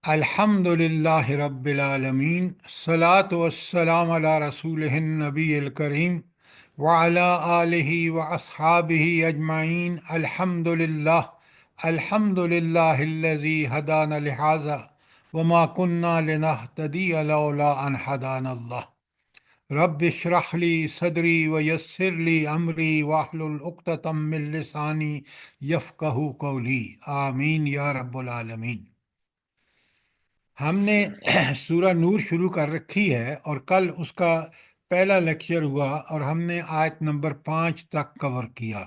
الحمدللہ رب العالمین الصلاۃ والسلام علی رسولہ النبی الکریم وعلی آلہ واصحابہ اجمعین الحمدللہ الحمدللہ الذی ہدانا لہذا وما کنا لنہتدی لولا ان ہدانا اللہ رب اشرح لی صدری ویسر لی امری واحلل عقدۃ من لسانی یفقہوا قولی آمین یا رب العالمین۔ ہم نے سورہ نور شروع کر رکھی ہے اور کل اس کا پہلا لیکچر ہوا اور ہم نے آیت نمبر 5 تک کور کیا۔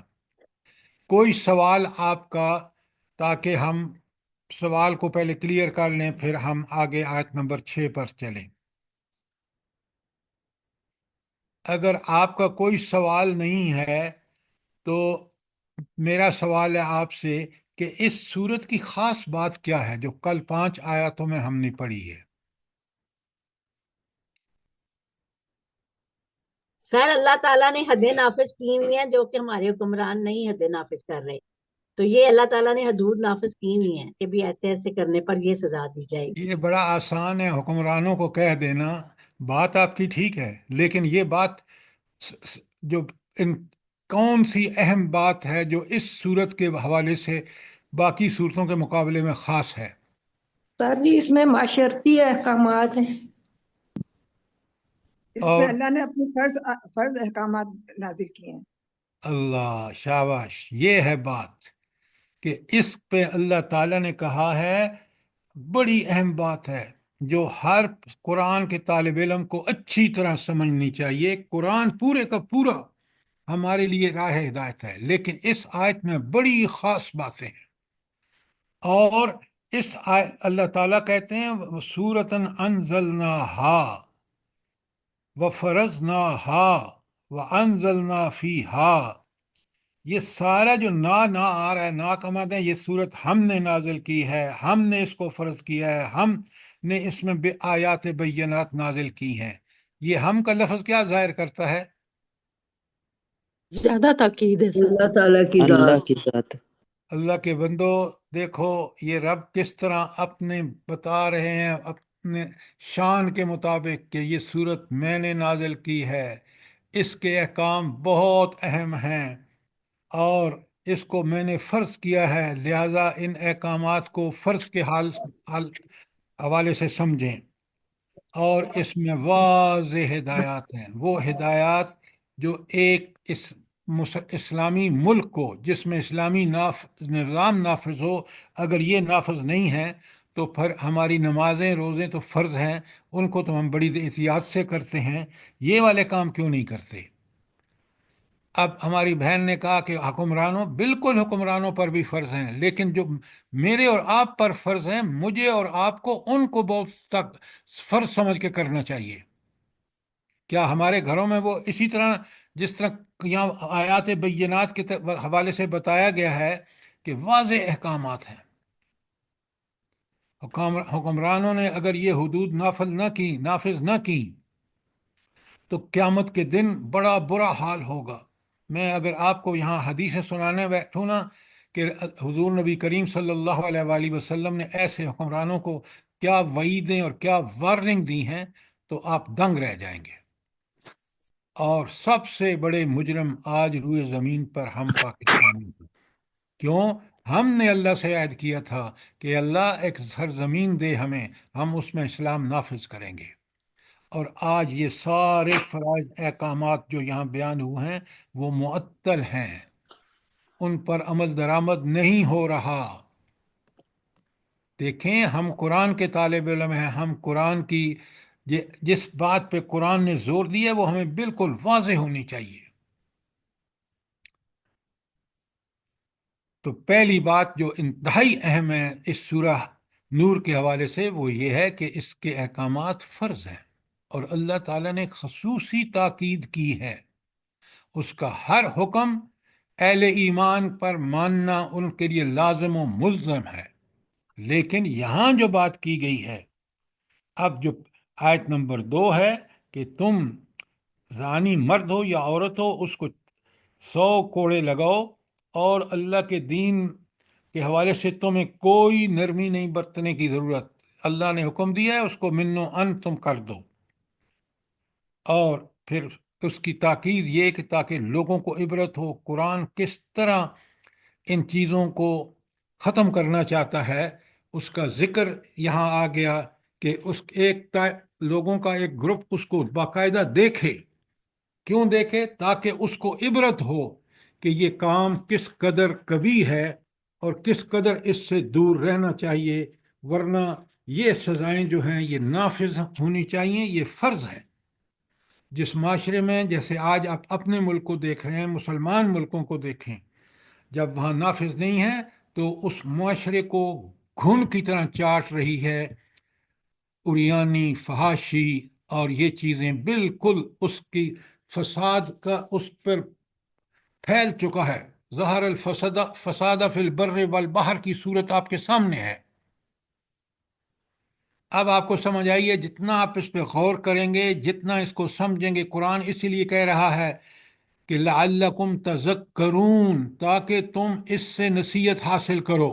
کوئی سوال آپ کا، تاکہ ہم سوال کو پہلے کلیئر کر لیں پھر ہم آگے آیت نمبر 6 پر چلیں۔ اگر آپ کا کوئی سوال نہیں ہے تو میرا سوال ہے آپ سے کہ اس سورت کی خاص بات کیا ہے جو کل 5 آیاتوں میں ہم نے پڑھی ہے؟ خیر اللہ تعالیٰ نے حدیں نافذ کی ہوئی ہیں جو کہ ہمارے حکمران نہیں حدیں نافذ کر رہے، تو یہ اللہ تعالیٰ نے حدود نافذ کی ہوئی ہیں کہ بھی ایسے ایسے کرنے پر یہ سزا دی جائے گی۔ یہ بڑا آسان ہے حکمرانوں کو کہہ دینا، بات آپ کی ٹھیک ہے، لیکن یہ بات جو ان کون سی اہم بات ہے جو اس صورت کے حوالے سے باقی صورتوں کے مقابلے میں خاص ہے؟ سر جی اس میں معاشرتی احکامات ہیں، اس میں اور اللہ نے اپنے فرض احکامات نازل کیے ہیں۔ اللہ شاباش، یہ ہے بات کہ اس پہ اللہ تعالیٰ نے کہا ہے، بڑی اہم بات ہے جو ہر قرآن کے طالب علم کو اچھی طرح سمجھنی چاہیے۔ قرآن پورے کا پورا ہمارے لیے راہ ہدایت ہے، لیکن اس آیت میں بڑی خاص باتیں ہیں۔ اور اللہ تعالیٰ کہتے ہیں سورتن انزلناہا وفرضناہا وانزلنا فیہا، یہ سارا جو نہ آ رہا ہے، نا کا مطلب ہے یہ صورت ہم نے نازل کی ہے، ہم نے اس کو فرض کیا ہے، ہم نے اس میں آیات بینات نازل کی ہیں۔ یہ ہم کا لفظ کیا ظاہر کرتا ہے؟ زیادہ تاکید ہے سر، اللہ تعالیٰ کی اللہ ذات۔ کی ذات۔ اللہ کے بندو دیکھو یہ رب کس طرح اپنے بتا رہے ہیں اپنے شان کے مطابق کہ یہ صورت میں نے نازل کی ہے، اس کے احکام بہت اہم ہیں اور اس کو میں نے فرض کیا ہے، لہذا ان احکامات کو فرض کے حوالے سے سمجھیں۔ اور اس میں واضح ہدایات ہیں، وہ ہدایات جو ایک اسلامی ملک کو جس میں اسلامی نظام نافذ ہو، اگر یہ نافذ نہیں ہے تو پھر ہماری نمازیں روزیں تو فرض ہیں، ان کو تو ہم بڑی احتیاط سے کرتے ہیں، یہ والے کام کیوں نہیں کرتے؟ اب ہماری بہن نے کہا کہ حکمرانوں، بالکل حکمرانوں پر بھی فرض ہیں، لیکن جو میرے اور آپ پر فرض ہیں، مجھے اور آپ کو ان کو بہت سخت فرض سمجھ کے کرنا چاہیے۔ کیا ہمارے گھروں میں وہ اسی طرح جس طرح یہاں آیات بینات کے حوالے سے بتایا گیا ہے کہ واضح احکامات ہیں، حکمرانوں نے اگر یہ حدود نافذ نہ کی تو قیامت کے دن بڑا برا حال ہوگا۔ میں اگر آپ کو یہاں حدیثیں سنانے بیٹھوں نا کہ حضور نبی کریم صلی اللہ علیہ وآلہ وسلم نے ایسے حکمرانوں کو کیا وعیدیں اور کیا وارننگ دی ہیں تو آپ دنگ رہ جائیں گے۔ اور سب سے بڑے مجرم آج روئے زمین پر ہم پاکستانی ہیں۔ کیوں؟ ہم نے اللہ سے عہد کیا تھا کہ اللہ ایک سرزمین دے ہمیں، ہم اس میں اسلام نافذ کریں گے، اور آج یہ سارے فرائض احکامات جو یہاں بیان ہوئے ہیں وہ معطل ہیں، ان پر عمل درآمد نہیں ہو رہا۔ دیکھیں ہم قرآن کے طالب علم ہیں، ہم قرآن کی جس بات پہ قرآن نے زور دیا ہے وہ ہمیں بالکل واضح ہونی چاہیے۔ تو پہلی بات جو انتہائی اہم ہے اس سورہ نور کے حوالے سے وہ یہ ہے کہ اس کے احکامات فرض ہیں، اور اللہ تعالیٰ نے خصوصی تاکید کی ہے، اس کا ہر حکم اہل ایمان پر ماننا ان کے لیے لازم و ملزم ہے۔ لیکن یہاں جو بات کی گئی ہے، اب جو آیت نمبر 2 ہے کہ تم زانی مرد ہو یا عورت ہو اس کو 100 کوڑے لگاؤ، اور اللہ کے دین کے حوالے سے تمہیں کوئی نرمی نہیں برتنے کی ضرورت، اللہ نے حکم دیا ہے اس کو منو ان تم کر دو، اور پھر اس کی تاکید یہ کہ تاکہ لوگوں کو عبرت ہو قرآن کس طرح ان چیزوں کو ختم کرنا چاہتا ہے، اس کا ذکر یہاں آ گیا کہ اس لوگوں کا ایک گروپ اس کو باقاعدہ دیکھے۔ کیوں دیکھے؟ تاکہ اس کو عبرت ہو کہ یہ کام کس قدر کبھی ہے اور کس قدر اس سے دور رہنا چاہیے، ورنہ یہ سزائیں جو ہیں یہ نافذ ہونی چاہیے، یہ فرض ہے۔ جس معاشرے میں، جیسے آج آپ اپنے ملک کو دیکھ رہے ہیں، مسلمان ملکوں کو دیکھیں، جب وہاں نافذ نہیں ہے تو اس معاشرے کو گھن کی طرح چاٹ رہی ہے اریانی، فحاشی، اور یہ چیزیں بالکل اس کی فساد کا اس پر پھیل چکا ہے۔ ظہر فساد فی البر والبحر کی صورت آپ کے سامنے ہے۔ اب آپ کو سمجھ آئیے، جتنا آپ اس پہ غور کریں گے، جتنا اس کو سمجھیں گے، قرآن اسی لیے کہہ رہا ہے کہ لعلکم تذکرون، تاکہ تم اس سے نصیحت حاصل کرو۔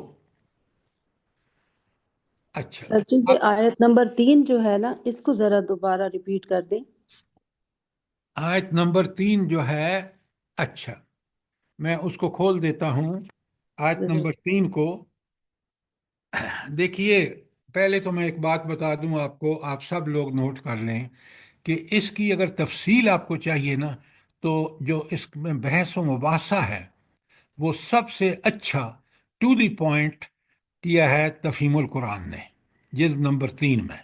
اچھا، سچن یہ آیت نمبر 3 جو ہے نا، اس کو ذرا دوبارہ ریپیٹ کر دیں۔ آیت نمبر 3 جو ہے، اچھا میں اس کو کھول دیتا ہوں، آیت نمبر 3 کو دیکھیے۔ پہلے تو میں ایک بات بتا دوں آپ کو، آپ سب لوگ نوٹ کر لیں کہ اس کی اگر تفصیل آپ کو چاہیے نا، تو جو اس میں بحث و مباحثہ ہے وہ سب سے اچھا ٹو دی پوائنٹ کیا ہے تفہیم القرآن نے، جلد نمبر 3 میں،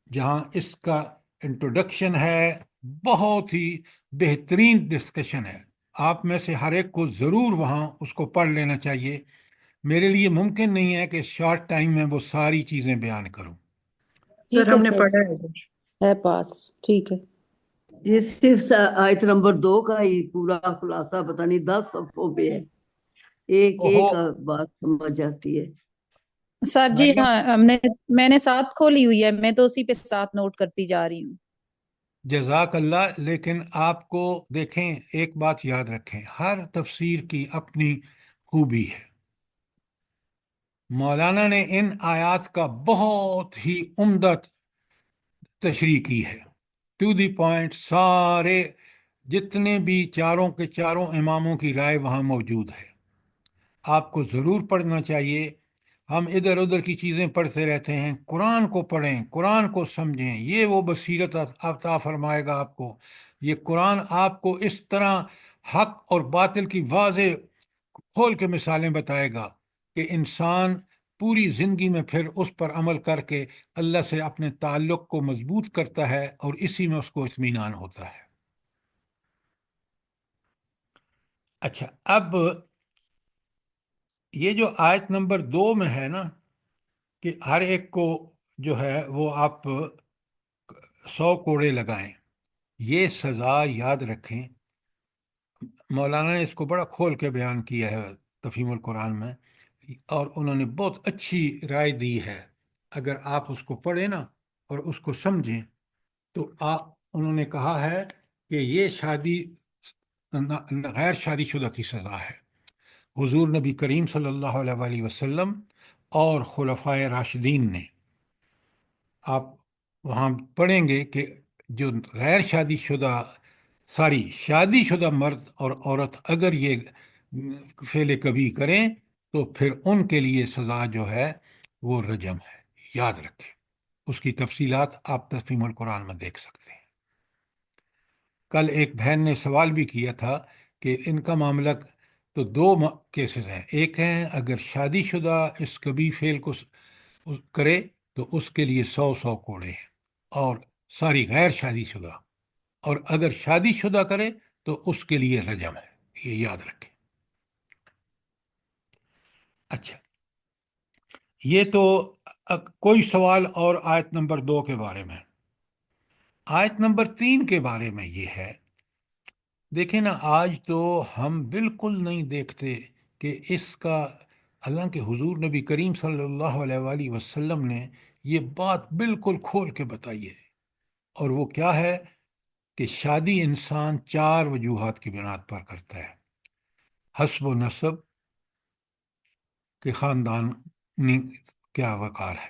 جہاں اس کا انٹروڈکشن ہے، بہت ہی بہترین ڈسکشن ہے۔ آپ میں سے ہر ایک کو ضرور وہاں اس کو پڑھ لینا چاہیے۔ میرے لیے ممکن نہیں ہے کہ شارٹ ٹائم میں وہ ساری چیزیں بیان کروں۔ سر ٹھیک ہے ہم نے سر، پڑھا ہے پاس، ٹھیک ہے۔ یہ صرف آیت نمبر 2 کا ہی پورا خلاصہ پتہ نہیں 10 صفحوں پہ ہے، ایک اوہو ایک بات سمجھ جاتی ہے۔ سر جی بھائیوں، ہاں، میں نے ساتھ کھولی ہوئی ہے، میں تو اسی پہ ساتھ نوٹ کرتی جا رہی ہوں۔ جزاک اللہ۔ لیکن آپ کو دیکھیں، ایک بات یاد رکھیں، ہر تفسیر کی اپنی خوبی ہے۔ مولانا نے ان آیات کا بہت ہی عمدہ تشریح کی ہے، ٹو دی پوائنٹ، سارے جتنے بھی چاروں کے چاروں اماموں کی رائے وہاں موجود ہے۔ آپ کو ضرور پڑھنا چاہیے۔ ہم ادھر ادھر کی چیزیں پڑھتے رہتے ہیں، قرآن کو پڑھیں، قرآن کو سمجھیں، یہ وہ بصیرت عطا فرمائے گا آپ کو۔ یہ قرآن آپ کو اس طرح حق اور باطل کی واضح کھول کے مثالیں بتائے گا کہ انسان پوری زندگی میں پھر اس پر عمل کر کے اللہ سے اپنے تعلق کو مضبوط کرتا ہے، اور اسی میں اس کو اطمینان ہوتا ہے۔ اچھا، اب یہ جو آیت نمبر 2 میں ہے نا کہ ہر ایک کو جو ہے وہ آپ 100 کوڑے لگائیں، یہ سزا یاد رکھیں۔ مولانا نے اس کو بڑا کھول کے بیان کیا ہے تفہیم القرآن میں، اور انہوں نے بہت اچھی رائے دی ہے۔ اگر آپ اس کو پڑھیں نا اور اس کو سمجھیں تو انہوں نے کہا ہے کہ یہ غیر شادی شدہ کی سزا ہے۔ حضور نبی کریم صلی اللہ علیہ وآلہ وسلم اور خلفائے راشدین نے، آپ وہاں پڑھیں گے کہ جو غیر شادی شدہ، شادی شدہ مرد اور عورت اگر یہ فعل کبھی کریں تو پھر ان کے لیے سزا جو ہے وہ رجم ہے۔ یاد رکھیں، اس کی تفصیلات آپ تفہیم القرآن میں دیکھ سکتے ہیں۔ کل ایک بہن نے سوال بھی کیا تھا کہ ان کا معاملہ تو 2 کیسز ہیں، ایک ہے اگر شادی شدہ اس کبھی فعل کو کرے تو اس کے لیے 100 کوڑے ہیں، اور ساری غیر شادی شدہ، اور اگر شادی شدہ کرے تو اس کے لیے رجم ہے، یہ یاد رکھیں۔ اچھا، یہ تو کوئی سوال اور آیت نمبر 2 کے بارے میں؟ آیت نمبر 3 کے بارے میں یہ ہے، دیکھیں نا، آج تو ہم بالکل نہیں دیکھتے کہ اس کا، حالانکہ حضور نبی کریم صلی اللہ علیہ وآلہ وسلم نے یہ بات بالکل کھول کے بتائی ہے، اور وہ کیا ہے کہ شادی انسان 4 وجوہات کی بنیاد پر کرتا ہے: حسب و نسب، کہ خاندان کیا وقار ہے،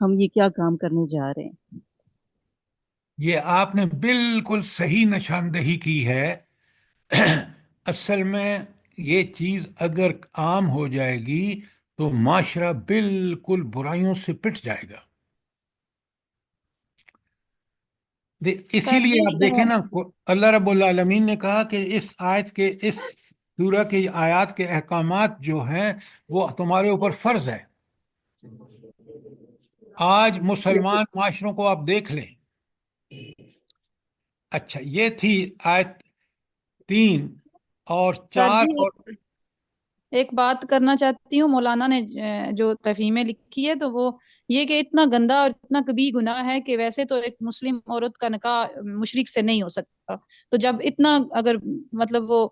ہم یہ کیا کام کرنے جا رہے ہیں۔ یہ آپ نے بالکل صحیح نشاندہی کی ہے۔ اصل میں یہ چیز اگر عام ہو جائے گی تو معاشرہ بالکل برائیوں سے پٹ جائے گا۔ اسی سر لیے جی آپ دیکھیں نا، اللہ رب العالمین نے کہا کہ اس آیت کے، اس سورہ کے آیات کے احکامات جو ہیں وہ تمہارے اوپر فرض ہے۔ آج مسلمان معاشروں کو آپ دیکھ لیں۔ اچھا، یہ تھی آیت 3 اور سر 4 جی اور ایک بات کرنا چاہتی ہوں، مولانا نے جو تفہیمیں لکھی ہے تو وہ یہ کہ اتنا گندا اور اتنا کبھی گناہ ہے کہ ویسے تو ایک مسلم عورت کا نکاح مشرک سے نہیں ہو سکتا، تو جب اتنا اگر مطلب وہ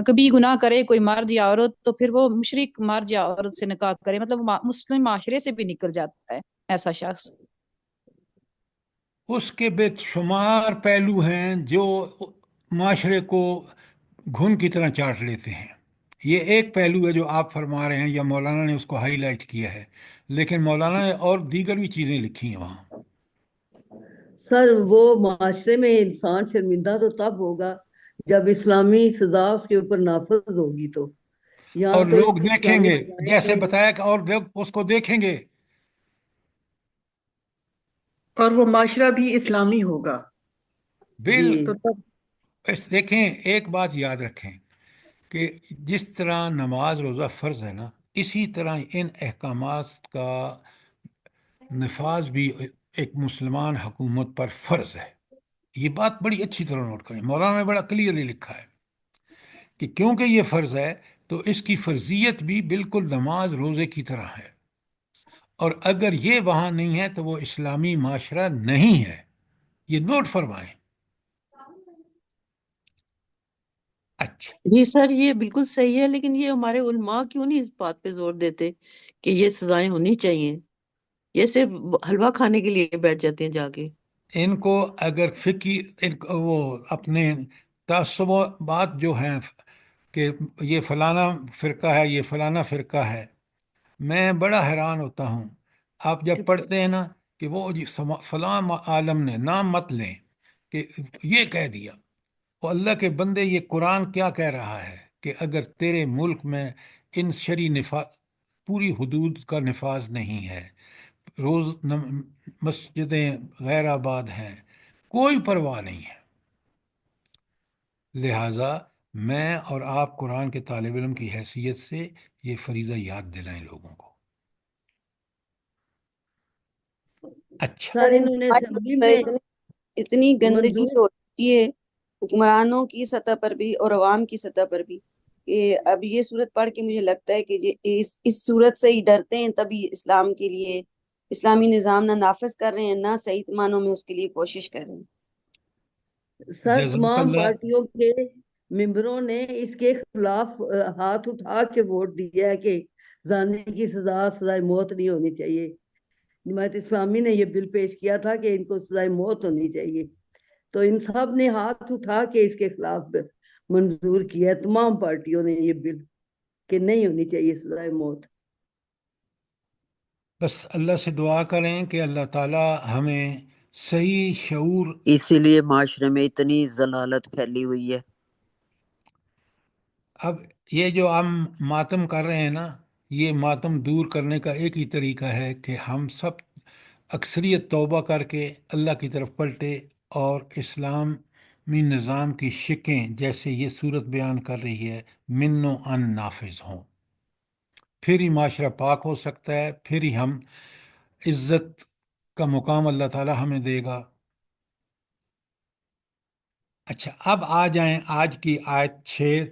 کبھی گناہ کرے کوئی مرد یا عورت تو پھر وہ مشرک مرد یا عورت سے نکاح کرے، مطلب مسلم معاشرے سے بھی نکل جاتا ہے ایسا شخص۔ اس کے بے شمار پہلو ہیں جو معاشرے کو گھن کی طرح چاٹ لیتے ہیں۔ یہ ایک پہلو ہے جو آپ فرما رہے ہیں، یا مولانا نے اس کو ہائی لائٹ کیا ہے، لیکن مولانا نے اور دیگر بھی چیزیں لکھی ہیں وہاں۔ سر وہ معاشرے میں انسان شرمندہ تو تب ہوگا جب اسلامی سزا اس کے اوپر نافذ ہوگی، تو یہاں اور تو لوگ دیکھیں اسلامی گے، سزائیں جیسے نہیں۔ بتایا کہ اور لوگ اس کو دیکھیں گے۔ اور وہ معاشرہ بھی اسلامی ہوگا جی تو تب دیکھیں، ایک بات یاد رکھیں کہ جس طرح نماز روزہ فرض ہے نا، اسی طرح ان احکامات کا نفاذ بھی ایک مسلمان حکومت پر فرض ہے۔ یہ بات بڑی اچھی طرح نوٹ کریں، مولانا نے بڑا کلیئرلی لکھا ہے کہ کیونکہ یہ فرض ہے تو اس کی فرضیت بھی بالکل نماز روزے کی طرح ہے، اور اگر یہ وہاں نہیں ہے تو وہ اسلامی معاشرہ نہیں ہے۔ یہ نوٹ فرمائیں۔ اچھا، جی سر، یہ بالکل صحیح ہے، لیکن یہ ہمارے علماء کیوں نہیں اس بات پہ زور دیتے کہ یہ سزائیں ہونی چاہیے؟ یہ صرف حلوہ کھانے کے لیے بیٹھ جاتے ہیں جا کے۔ ان کو اگر ان کو وہ اپنے تعصبات جو ہیں کہ یہ فلانا فرقہ ہے، یہ فلانا فرقہ ہے، میں بڑا حیران ہوتا ہوں۔ آپ جب پڑھتے ہیں نا کہ وہ جی فلاں عالم نے، نام مت لیں، کہ یہ کہہ دیا، وہ اللہ کے بندے، یہ قرآن کیا کہہ رہا ہے کہ اگر تیرے ملک میں ان پوری حدود کا نفاذ نہیں ہے، مسجدیں غیر آباد ہیں، کوئی پرواہ نہیں ہے۔ لہٰذا میں اور آپ قرآن کے طالب علم کی حیثیت سے یہ فریضہ یاد دلائیں لوگوں کو۔ اچھا، سر انہوں نے اسمبلی میں اتنی گندگی منظور ہو رہی ہے حکمرانوں کی سطح پر بھی اور عوام کی سطح پر بھی، کہ اب یہ صورت پڑھ کے مجھے لگتا ہے کہ اس صورت سے ہی ڈرتے ہیں، تبھی اسلام کے لیے اسلامی نظام نہ نافذ کر رہے ہیں، نہ صحیح معنوں میں اس کے لیے کوشش کر رہے ہیں۔ سر جزاک تمام اللہ۔ پارٹیوں کے ممبروں نے اس کے خلاف ہاتھ اٹھا کے ووٹ دیا ہے کہ زانی کی سزائے موت نہیں ہونی چاہیے۔ جماعت اسلامی نے یہ بل پیش کیا تھا کہ ان کو سزائے موت ہونی چاہیے، تو ان سب نے ہاتھ اٹھا کے اس کے خلاف منظور کیا ہے، تمام پارٹیوں نے یہ بل کہ نہیں ہونی چاہیے سزائے موت۔ بس اللہ سے دعا کریں کہ اللہ تعالیٰ ہمیں صحیح شعور۔ اسی لیے معاشرے میں اتنی ضلالت پھیلی ہوئی ہے۔ اب یہ جو ہم ماتم کر رہے ہیں نا، یہ ماتم دور کرنے کا ایک ہی طریقہ ہے کہ ہم سب اکثریت توبہ کر کے اللہ کی طرف پلٹے اور اسلامی نظام کی شکیں جیسے یہ صورت بیان کر رہی ہے من و ان نافذ ہوں، پھر ہی معاشرہ پاک ہو سکتا ہے، پھر ہی ہم عزت کا مقام اللہ تعالیٰ ہمیں دے گا۔ اچھا، اب آ جائیں آج کی آیت 6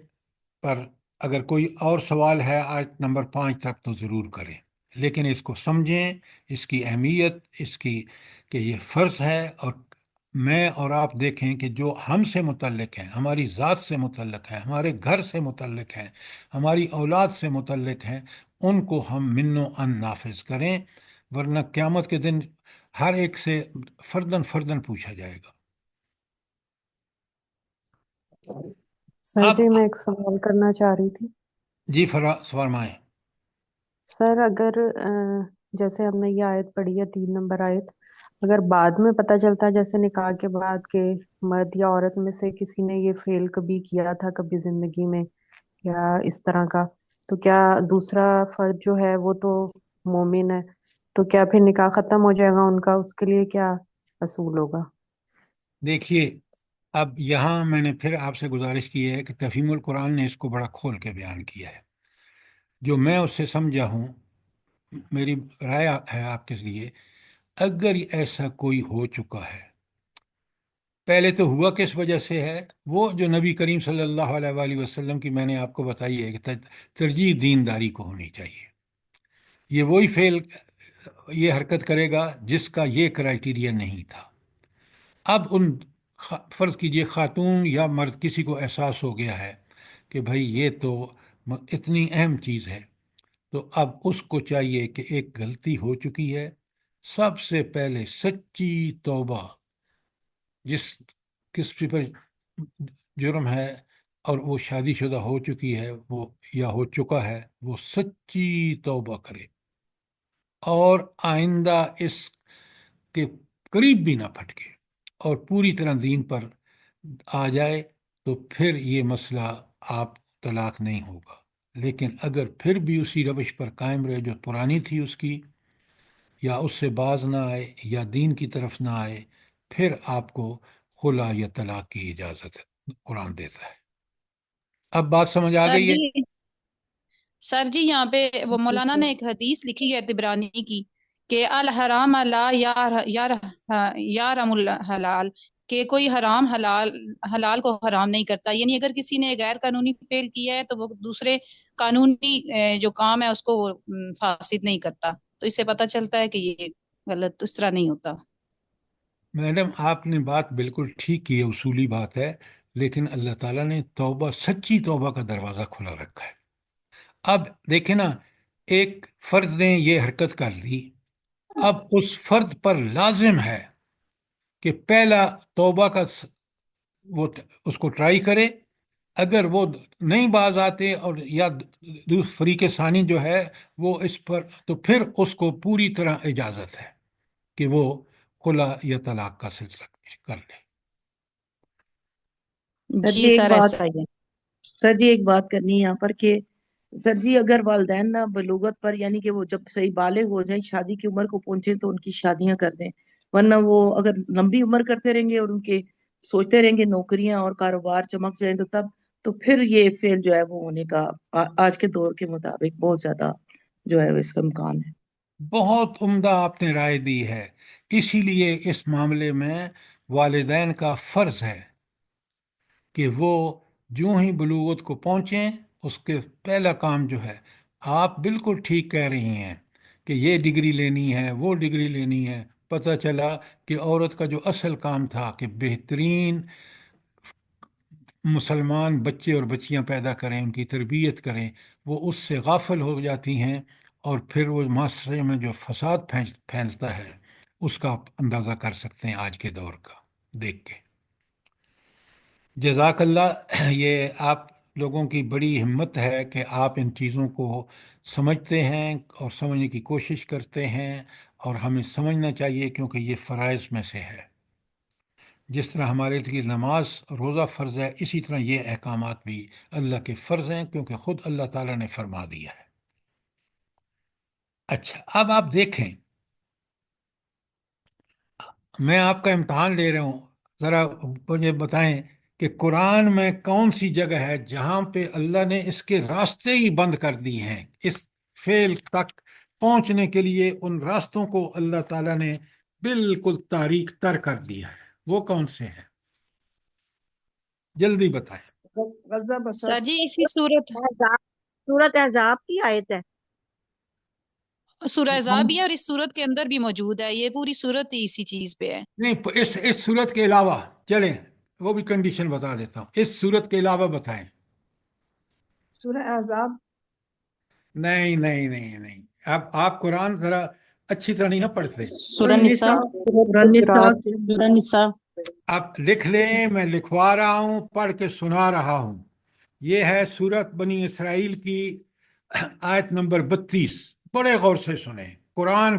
پر۔ اگر کوئی اور سوال ہے آیت نمبر 5 تک تو ضرور کریں، لیکن اس کو سمجھیں، اس کی اہمیت، اس کی کہ یہ فرض ہے، اور میں اور آپ دیکھیں کہ جو ہم سے متعلق ہیں، ہماری ذات سے متعلق ہیں، ہمارے گھر سے متعلق ہیں، ہماری اولاد سے متعلق ہیں، ان کو ہم من و ان نافذ کریں، ورنہ قیامت کے دن ہر ایک سے فردن فردن پوچھا جائے گا۔ سر اب جی میں ایک سوال کرنا چاہ رہی تھی۔ جی فرمائیں۔ سر اگر جیسے ہم نے یہ آیت پڑھی ہے 3 نمبر آیت، اگر بعد میں پتہ چلتا ہے جیسے نکاح کے بعد کہ مرد یا عورت میں سے کسی نے یہ فعل کبھی کیا تھا کبھی زندگی میں یا اس طرح کا، تو کیا دوسرا فرد جو ہے وہ تو مومن ہے، تو کیا پھر نکاح ختم ہو جائے گا ان کا؟ اس کے لیے کیا اصول ہوگا؟ دیکھیے، اب یہاں میں نے پھر آپ سے گزارش کی ہے کہ تفہیم القرآن نے اس کو بڑا کھول کے بیان کیا ہے. جو میں اس سے سمجھا ہوں، میری رائے ہے آپ کے لیے، اگر ایسا کوئی ہو چکا ہے، پہلے تو ہوا کس وجہ سے ہے؟ وہ جو نبی کریم صلی اللہ علیہ وآلہ وسلم کی میں نے آپ کو بتائی ہے کہ ترجیح دینداری کو ہونی چاہیے. یہ وہی فعل، یہ حرکت کرے گا جس کا یہ کرائیٹیریا نہیں تھا. اب فرض کیجئے خاتون یا مرد کسی کو احساس ہو گیا ہے کہ بھائی یہ تو اتنی اہم چیز ہے، تو اب اس کو چاہیے کہ ایک غلطی ہو چکی ہے، سب سے پہلے سچی توبہ، کس پر جرم ہے اور وہ شادی شدہ ہو چکی ہے وہ یا ہو چکا ہے، وہ سچی توبہ کرے اور آئندہ اس کے قریب بھی نہ پھٹکے اور پوری طرح دین پر آ جائے، تو پھر یہ مسئلہ آپ طلاق نہیں ہوگا. لیکن اگر پھر بھی اسی روش پر قائم رہے جو پرانی تھی اس کی، یا اس سے باز نہ آئے یا دین کی طرف نہ آئے، پھر آپ کو خلا یا طلاق کی اجازت قرآن دیتا ہے. اب بات سمجھ آ سر گئی ہے؟ جی، سر جی یہاں پہ وہ جی مولانا سر۔ نے ایک حدیث لکھی ہے طبرانی کی کہ الحرام لا یارم الحلال، کہ کوئی حرام حلال کو حرام نہیں کرتا. یعنی اگر کسی نے غیر قانونی فعل کیا ہے تو وہ دوسرے قانونی جو کام ہے اس کو فاسد نہیں کرتا. تو اس سے پتہ چلتا ہے کہ یہ غلط اس طرح نہیں ہوتا. میڈم، آپ نے بات بالکل ٹھیک کی ہے، اصولی بات ہے، لیکن اللہ تعالیٰ نے توبہ، سچی توبہ کا دروازہ کھلا رکھا ہے. اب دیکھیں نا، ایک فرد نے یہ حرکت کر لی، اب اس فرد پر لازم ہے کہ پہلا توبہ کا وہ اس کو ٹرائی کرے. اگر وہ نہیں باز آتے اور یا فریق ثانی جو ہے وہ اس پر، تو پھر اس کو پوری طرح اجازت ہے کہ وہ خلا یا طلاق کا سلسلہ کر لے. سر جی جی ایک سر بات ایسا ہی ہے. سر جی ایک بات کرنی ہے یہاں پر کہ سر جی اگر والدین نہ بلوغت پر یعنی کہ وہ جب صحیح بالغ ہو جائیں، شادی کی عمر کو پہنچے تو ان کی شادیاں کر دیں، ورنہ وہ اگر لمبی عمر کرتے رہیں گے اور ان کے سوچتے رہیں گے نوکریاں اور کاروبار چمک جائیں تو پھر یہ فیل جو ہے وہ ہونے کا آج کے دور کے مطابق بہت زیادہ جو ہے اس کا امکان ہے. بہت عمدہ آپ نے رائے دی ہے. اسی لیے اس معاملے میں والدین کا فرض ہے کہ وہ جو ہی بلوغت کو پہنچیں، اس کے پہلا کام جو ہے، آپ بالکل ٹھیک کہہ رہی ہیں کہ یہ ڈگری لینی ہے، وہ ڈگری لینی ہے. پتہ چلا کہ عورت کا جو اصل کام تھا کہ بہترین مسلمان بچے اور بچیاں پیدا کریں، ان کی تربیت کریں، وہ اس سے غافل ہو جاتی ہیں، اور پھر وہ معاشرے میں جو فساد پھیلتا ہے اس کا آپ اندازہ کر سکتے ہیں آج کے دور کا دیکھ کے. جزاک اللہ. یہ آپ لوگوں کی بڑی ہمت ہے کہ آپ ان چیزوں کو سمجھتے ہیں اور سمجھنے کی کوشش کرتے ہیں، اور ہمیں سمجھنا چاہیے کیونکہ یہ فرائض میں سے ہے. جس طرح ہمارے لیے نماز روزہ فرض ہے، اسی طرح یہ احکامات بھی اللہ کے فرض ہیں، کیونکہ خود اللہ تعالیٰ نے فرما دیا ہے. اچھا، اب آپ دیکھیں، میں آپ کا امتحان لے رہا ہوں، ذرا مجھے بتائیں کہ قرآن میں کون سی جگہ ہے جہاں پہ اللہ نے اس کے راستے ہی بند کر دی ہیں، اس فعل تک پہنچنے کے لیے ان راستوں کو اللہ تعالیٰ نے بالکل تاریک تر کر دیا ہے. وہ کون سے ہیں؟ جلدی بتائیں. غزہ بسر سر جی اسی صورت سورت احزاب کی آیت ہے. سورہ احزاب ہے اور اس صورت کے اندر بھی موجود ہے. یہ پوری صورت ہی اسی چیز پہ ہے. نہیں، اس صورت کے علاوہ چلیں، وہ بھی کنڈیشن بتا دیتا ہوں، اس صورت کے علاوہ بتائیں. سورہ احزاب نہیں نہیں نہیں نہیں، اب آپ قرآن ذرا اچھی طرح نہیں نہ پڑھتے. سورہ نساء، سورہ نساء سورہ نساء، آپ لکھ لیں، میں لکھوا رہا ہوں، پڑھ کے سنا رہا ہوں. یہ ہے سورت بنی اسرائیل کی آیت نمبر 32. بڑے غور سے سنیں، قرآن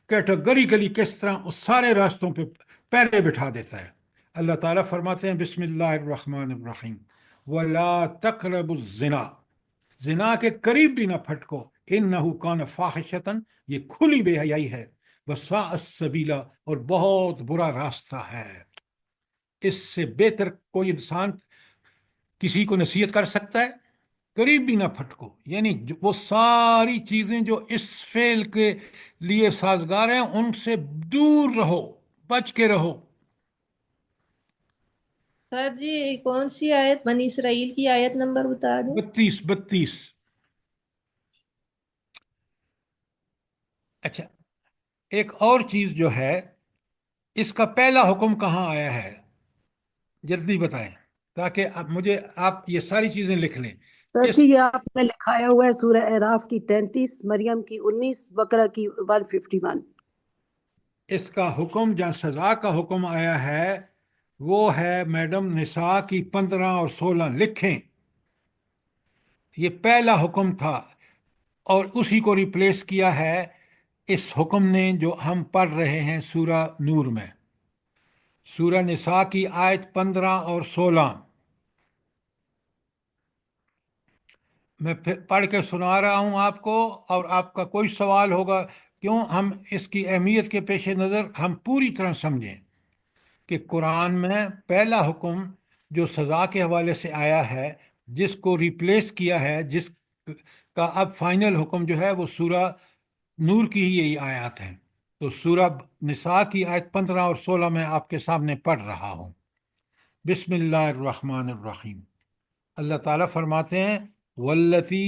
کیٹیگریکلی کس طرح اس سارے راستوں پہ پہرے بٹھا دیتا ہے۔ اللہ تعالیٰ فرماتے ہیں بسم اللہ الرحمن الرحیم وَلَا تَقْرَبُوا الزِّنَا، زنا کے قریب بھی نہ پھٹکو، اِنَّهُ كَانَ فَاحِشَةً، یہ کھلی بے حیائی ہے، وَسَاءَ السَّبِيلَ، اور بہت برا راستہ ہے۔ اس سے بہتر کوئی انسان کسی کو نصیحت کر سکتا ہے؟ قریب بھی نہ پھٹکو، یعنی وہ ساری چیزیں جو اس فعل کے لیے سازگار ہیں ان سے دور رہو، بچ کے رہو۔ سر جی کون سی آیت، بنی اسرائیل کی آیت نمبر بتا دیں؟ 32۔ اچھا، ایک اور چیز جو ہے، اس کا پہلا حکم کہاں آیا ہے؟ جلدی بتائیں تاکہ اب مجھے آپ یہ ساری چیزیں لکھ لیں۔ سر اس جی یہ آپ نے لکھایا ہوا ہے سورہ اعراف کی 33، مریم کی 19، بقرہ کی 151۔ اس کا حکم جہاں سزا کا حکم آیا ہے وہ ہے میڈم نساء کی 15 اور 16، لکھیں، یہ پہلا حکم تھا اور اسی کو ریپلیس کیا ہے اس حکم نے جو ہم پڑھ رہے ہیں سورہ نور میں، سورہ نساء کی آیت 15 اور 16۔ میں پھر پڑھ کے سنا رہا ہوں آپ کو، اور آپ کا کوئی سوال ہوگا، کیوں ہم اس کی اہمیت کے پیش نظر ہم پوری طرح سمجھیں کہ قرآن میں پہلا حکم جو سزا کے حوالے سے آیا ہے، جس کو ریپلیس کیا ہے، جس کا اب فائنل حکم جو ہے وہ سورہ نور کی ہی یہی آیات ہیں۔ تو سورہ نساء کی آیت 15 اور 16 میں آپ کے سامنے پڑھ رہا ہوں۔ بسم اللہ الرحمن الرحیم۔ اللہ تعالیٰ فرماتے ہیں والتی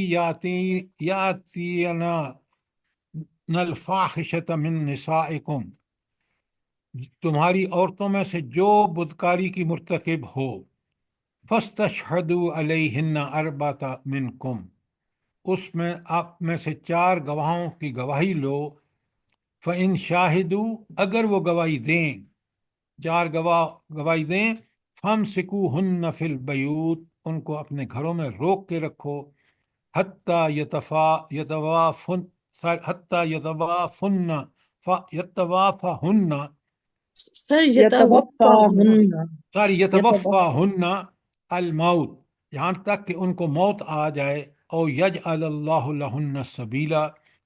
یاتین الفاحشۃ من نسائکم، تمہاری عورتوں میں سے جو بدکاری کی مرتکب ہو، فاستشہدوا علیہن اربعۃ منکم، اس میں آپ میں سے 4 گواہوں کی گواہی لو، فإن شاہدوا، اگر وہ گواہی دیں، 4 گواہی دیں، فامسکوہن فی البیوت، ان کو اپنے گھروں میں روک کے رکھو، حتیٰ یتوافہن، سر یتوفاہن، یتوفاہن الموت، یہاں تک کہ ان کو موت آ جائے، او یجعل اللہ لہن سبیلا،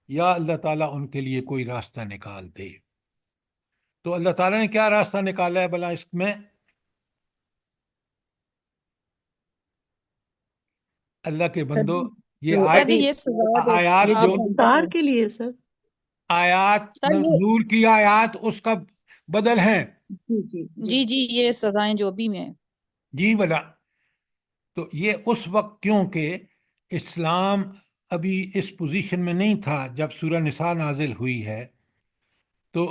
یا اللہ تعالیٰ ان کے لیے کوئی راستہ نکال دے۔ تو اللہ تعالیٰ نے کیا راستہ نکالا ہے بھلا اس میں؟ اللہ کے سر بندو، جی یہ سر جی یہ سزا جو آیات یہ جو آپ گفتار کے لیے سر، آیات سر یہ نور کی آیات اس کا بدل ہیں۔ جی جی جی جی یہ سزائیں جو بھی میں جی بلا، تو یہ اس وقت کیونکہ اسلام ابھی اس پوزیشن میں نہیں تھا جب سورہ نساء نازل ہوئی ہے تو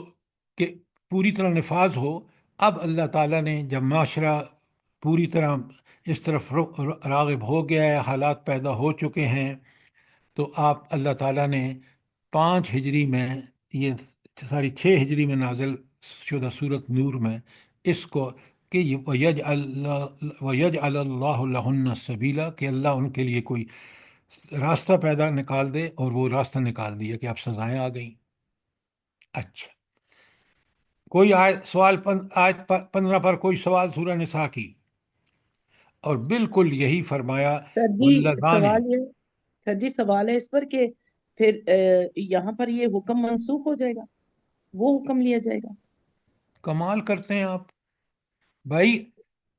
کہ پوری طرح نفاذ ہو۔ اب اللہ تعالیٰ نے جب معاشرہ پوری طرح اس طرف راغب ہو گیا ہے، حالات پیدا ہو چکے ہیں، تو آپ اللہ تعالیٰ نے 5 ہجری میں، یہ ساری 6 ہجری میں نازل شدہ صورت نور میں اس کو کہ وَيَجْعَلَ اللَّهُ لَهُنَّ السَّبِيلَ، کہ اللہ ان کے لیے کوئی راستہ پیدا نکال دے، اور وہ راستہ نکال دیا کہ اب سزائیں آ گئیں۔ اچھا، کوئی سوال آیت 15 پر کوئی سوال سورہ نساء کی؟ اور بالکل یہی فرمایا سر جی واللذان، سوال یہ، سر جی سوال ہے اس پر کہ پھر یہاں پر یہ حکم منسوخ ہو جائے گا، وہ حکم لیا جائے گا؟ کمال کرتے ہیں آپ بھائی،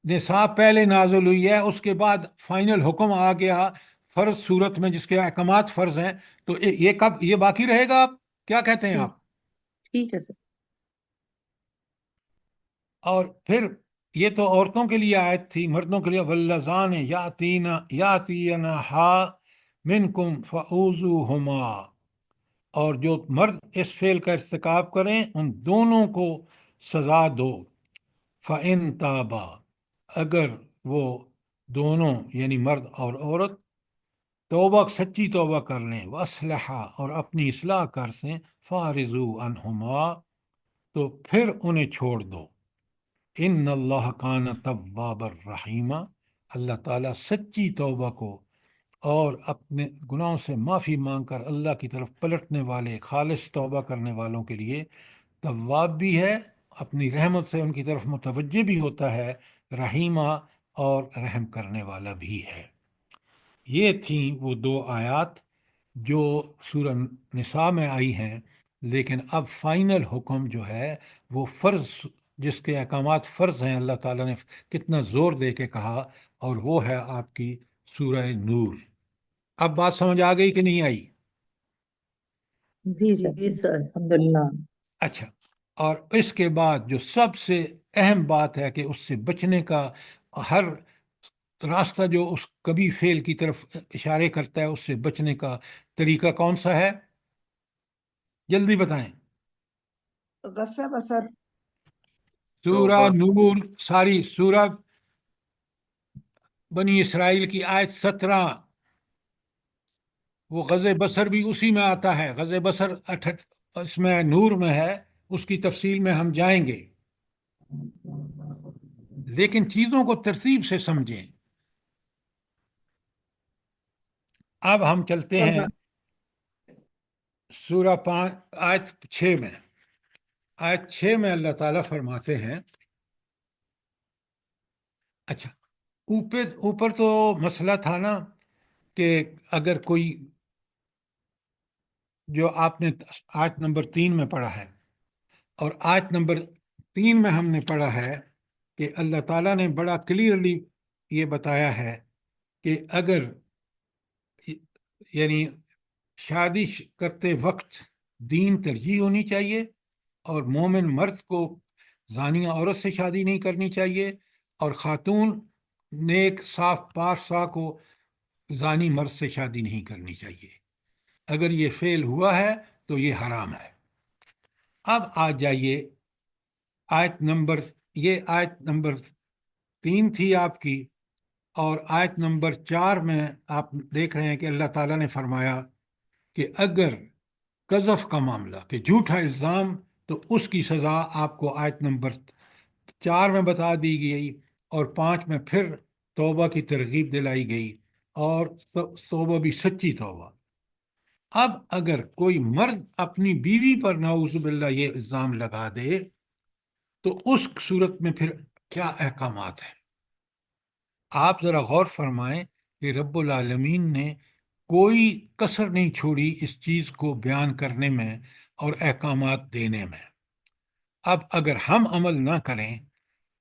نساء پہلے نازل ہوئی ہے، اس کے بعد فائنل حکم آ گیا فرض صورت میں جس کے احکامات فرض ہیں، تو یہ کب یہ باقی رہے گا؟ آپ کیا کہتے ہیں آپ؟ ٹھیک ہے سر۔ اور پھر یہ تو عورتوں کے لیے آیت تھی، مردوں کے لیے واللذان یاتینہا منکم فعوذوہما، اور جو مرد اس فعل کا ارتکاب کریں ان دونوں کو سزا دو، فَإِن تابا، اگر وہ دونوں یعنی مرد اور عورت توبہ، سچی توبہ کر لیں، وَأَصْلَحَا، اور اپنی اصلاح کر سیں، فَأَعْرِضُوا عَنْهُمَا، تو پھر انہیں چھوڑ دو، ان اللہ کان تواب الرحیم، اللہ تعالیٰ سچی توبہ کو اور اپنے گناہوں سے معافی مانگ کر اللہ کی طرف پلٹنے والے خالص توبہ کرنے والوں کے لیے تواب بھی ہے، اپنی رحمت سے ان کی طرف متوجہ بھی ہوتا ہے، رحیمہ اور رحم کرنے والا بھی ہے۔ یہ تھیں وہ دو آیات جو سورہ نساء میں آئی ہیں، لیکن اب فائنل حکم جو ہے وہ فرض، جس کے احکامات فرض ہیں، اللہ تعالیٰ نے کتنا زور دے کے کہا، اور وہ ہے آپ کی سورہ نور۔ اب بات سمجھ آ گئی کہ نہیں آئی؟ جی سر جی جی سر الحمدللہ۔ اچھا، اور اس کے بعد جو سب سے اہم بات ہے کہ اس سے بچنے کا ہر راستہ جو اس کبھی فعل کی طرف اشارے کرتا ہے، اس سے بچنے کا طریقہ کون سا ہے؟ جلدی بتائیں۔ غصہ بسر سورہ نور، ساری سورہ بنی اسرائیل کی آیت 17، وہ غض بصر بھی اسی میں آتا ہے۔ غض بصر اس میں نور میں ہے، اس کی تفصیل میں ہم جائیں گے، لیکن چیزوں کو ترتیب سے سمجھیں۔ اب ہم چلتے ہیں سورہ 5 آیت 6 میں۔ آیت 6 میں اللہ تعالیٰ فرماتے ہیں، اچھا، اوپر تو مسئلہ تھا نا کہ اگر کوئی، جو آپ نے آیت نمبر 3 میں پڑھا ہے، اور آیت نمبر 3 میں ہم نے پڑھا ہے کہ اللہ تعالیٰ نے بڑا کلیئرلی یہ بتایا ہے کہ اگر یعنی شادی کرتے وقت دین ترجیح ہونی چاہیے، اور مومن مرد کو زانیہ عورت سے شادی نہیں کرنی چاہیے، اور خاتون نیک صاف پارسا کو زانی مرد سے شادی نہیں کرنی چاہیے۔ اگر یہ فعل ہوا ہے تو یہ حرام ہے۔ اب آ جائیے یہ آیت نمبر 3 تھی آپ کی، اور آیت نمبر 4 میں آپ دیکھ رہے ہیں کہ اللہ تعالیٰ نے فرمایا کہ اگر قذف کا معاملہ، کہ جھوٹا الزام، تو اس کی سزا آپ کو آیت نمبر 4 میں بتا دی گئی، اور 5 میں پھر توبہ کی ترغیب دلائی گئی، اور توبہ بھی سچی توبہ۔ اب اگر کوئی مرد اپنی بیوی پر نعوذ باللہ یہ الزام لگا دے تو اس صورت میں پھر کیا احکامات ہیں؟ آپ ذرا غور فرمائیں کہ رب العالمین نے کوئی کسر نہیں چھوڑی اس چیز کو بیان کرنے میں اور احکامات دینے میں۔ اب اگر ہم عمل نہ کریں،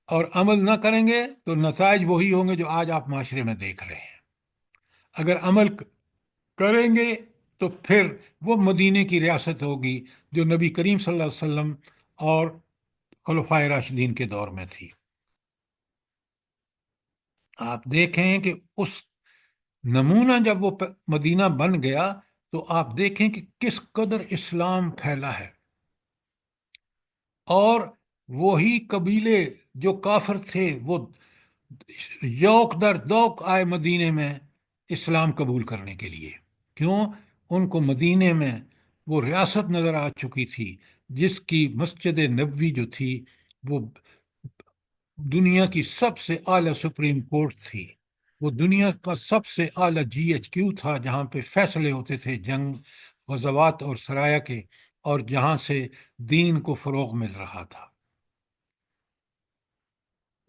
اور عمل نہ کریں گے تو نتائج وہی ہوں گے جو آج آپ معاشرے میں دیکھ رہے ہیں۔ اگر عمل کریں گے تو پھر وہ مدینے کی ریاست ہوگی جو نبی کریم صلی اللہ علیہ وسلم اور خلفائے راشدین کے دور میں تھی۔ آپ دیکھیں کہ اس نمونہ جب وہ مدینہ بن گیا تو آپ دیکھیں کہ کس قدر اسلام پھیلا ہے، اور وہی قبیلے جو کافر تھے وہ یوک در دوک آئے مدینے میں اسلام قبول کرنے کے لیے۔ کیوں؟ ان کو مدینے میں وہ ریاست نظر آ چکی تھی جس کی مسجد نبوی جو تھی وہ دنیا کی سب سے اعلیٰ سپریم کورٹ تھی، وہ دنیا کا سب سے اعلیٰ GHQ تھا، جہاں پہ فیصلے ہوتے تھے جنگ، غزوات اور سرایہ کے، اور جہاں سے دین کو فروغ مل رہا تھا۔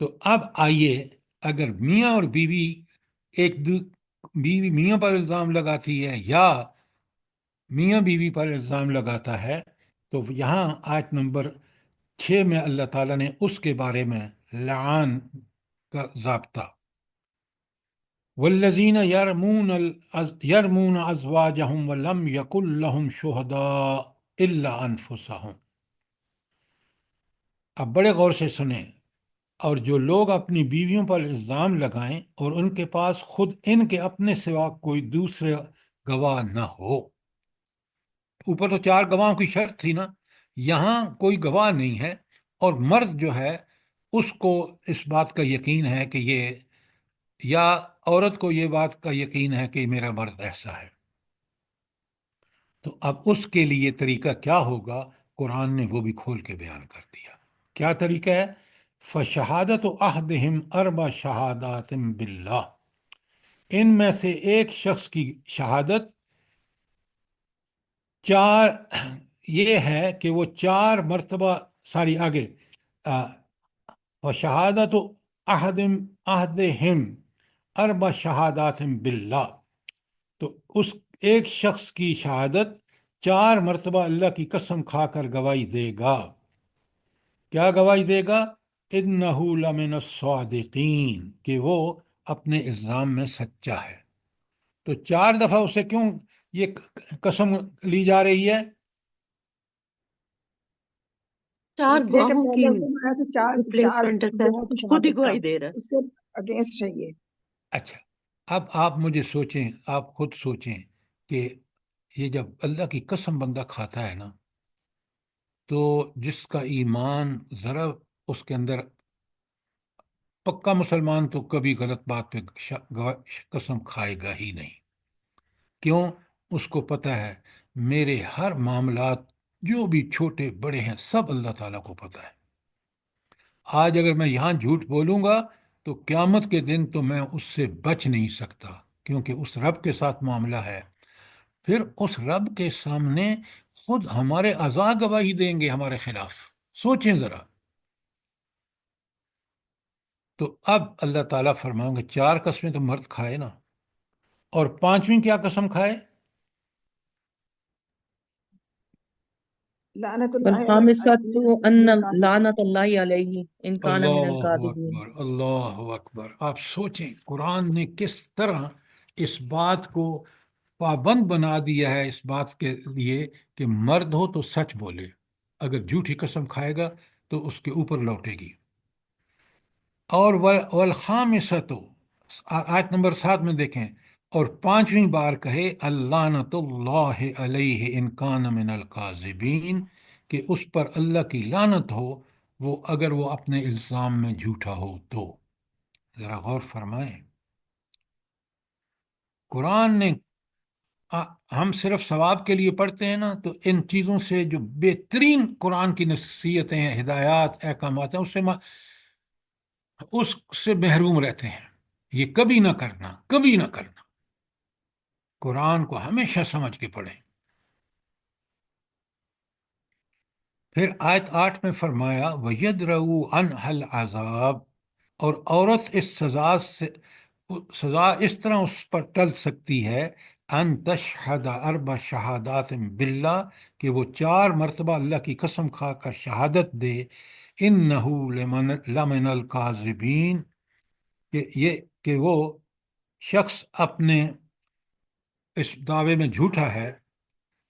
تو اب آئیے، اگر میاں اور بیوی بیوی میاں پر الزام لگاتی ہے یا میاں بیوی پر الزام لگاتا ہے، تو یہاں آیت نمبر 6 میں اللہ تعالیٰ نے اس کے بارے میں لعان کا ضابطہ، والذین یرمون ازواجہم ولم یکن لہم شہداء الا انفسہم۔ اب بڑے غور سے سنیں، اور جو لوگ اپنی بیویوں پر الزام لگائیں اور ان کے پاس خود ان کے اپنے سوا کوئی دوسرے گواہ نہ ہو۔ اوپر تو 4 گواہوں کی شرط تھی نا، یہاں کوئی گواہ نہیں ہے، اور مرد جو ہے اس کو اس بات کا یقین ہے کہ یہ، یا عورت کو یہ بات کا یقین ہے کہ میرا مرد ایسا ہے۔ تو اب اس کے لیے طریقہ کیا ہوگا؟ قرآن نے وہ بھی کھول کے بیان کر دیا۔ کیا طریقہ ہے؟ فشہادت احدہم اربع شہادات باللہ، ان میں سے ایک شخص کی شہادت چار یہ ہے کہ وہ 4 مرتبہ ساری آگے وشہادت احدہم 4 شہادات باللہ، تو اس ایک شخص کی شہادت 4 مرتبہ اللہ کی قسم کھا کر گواہی دے گا۔ کیا گواہی دے گا؟ انہ لمن الصادقین، کہ وہ اپنے الزام میں سچا ہے۔ تو 4 دفعہ اسے کیوں یہ قسم لی جا رہی ہے؟ 4 اس لیے کہ گواہوں کی پہلے وہ آیا تھا چار ریپلیسمنٹ ہے، گواہ کی خود ہی شہادت کا، گواہی دے رہا ہے۔ اس کے اگینسٹ ہے یہ۔ اچھا، اب آپ مجھے سوچیں، آپ خود سوچیں کہ یہ جب اللہ کی قسم بندہ کھاتا ہے نا، تو جس کا ایمان ذرا اس کے اندر، پکا مسلمان تو کبھی غلط بات پہ قسم کھائے گا ہی نہیں۔ کیوں؟ اس کو پتہ ہے میرے ہر معاملات جو بھی چھوٹے بڑے ہیں سب اللہ تعالیٰ کو پتہ ہے۔ آج اگر میں یہاں جھوٹ بولوں گا تو قیامت کے دن تو میں اس سے بچ نہیں سکتا، کیونکہ اس رب کے ساتھ معاملہ ہے۔ پھر اس رب کے سامنے خود ہمارے اعضاء گواہی دیں گے ہمارے خلاف۔ سوچیں ذرا۔ تو اب اللہ تعالیٰ فرمائیں گے 4 قسمیں تو مرد کھائے نا، اور 5ویں کیا قسم کھائے؟ لعنت اللہ والخامسة أن علیہ لعنت اللہ علیہ ان کان من اللہ الکاذبین۔ اکبر، اللہ اکبر۔ آپ سوچیں قرآن نے کس طرح اس بات کو پابند بنا دیا ہے، اس بات کے لیے کہ مرد ہو تو سچ بولے، اگر جھوٹی قسم کھائے گا تو اس کے اوپر لوٹے گی۔ اور والخامسۃ، آیت نمبر 7 میں دیکھیں، اور 5ویں بار کہے اللعنۃ اللہ علیہ ان کان من الکاذبین، کہ اس پر اللہ کی لعنت ہو وہ اگر وہ اپنے الزام میں جھوٹا ہو تو۔ ذرا غور فرمائیں، قرآن نے ہم صرف ثواب کے لیے پڑھتے ہیں نا، تو ان چیزوں سے جو بہترین قرآن کی نصیحتیں ہیں، ہدایات، احکامات ہیں، اس سے محروم رہتے ہیں۔ یہ کبھی نہ کرنا، کبھی نہ کرنا۔ قرآن کو ہمیشہ سمجھ کے پڑھیں۔ پھر آیت 8 میں فرمایا وَيَدْرَؤُ عَنْهَا الْعَذَابَ، اور عورت اس سزا اس طرح اس پر ٹل سکتی ہے ان تشہد 4 شہادات باللہ، کہ وہ 4 مرتبہ اللہ کی قسم کھا کر شہادت دے انہو لمن الکاذبین، کہ وہ شخص اپنے اس دعوے میں جھوٹا ہے۔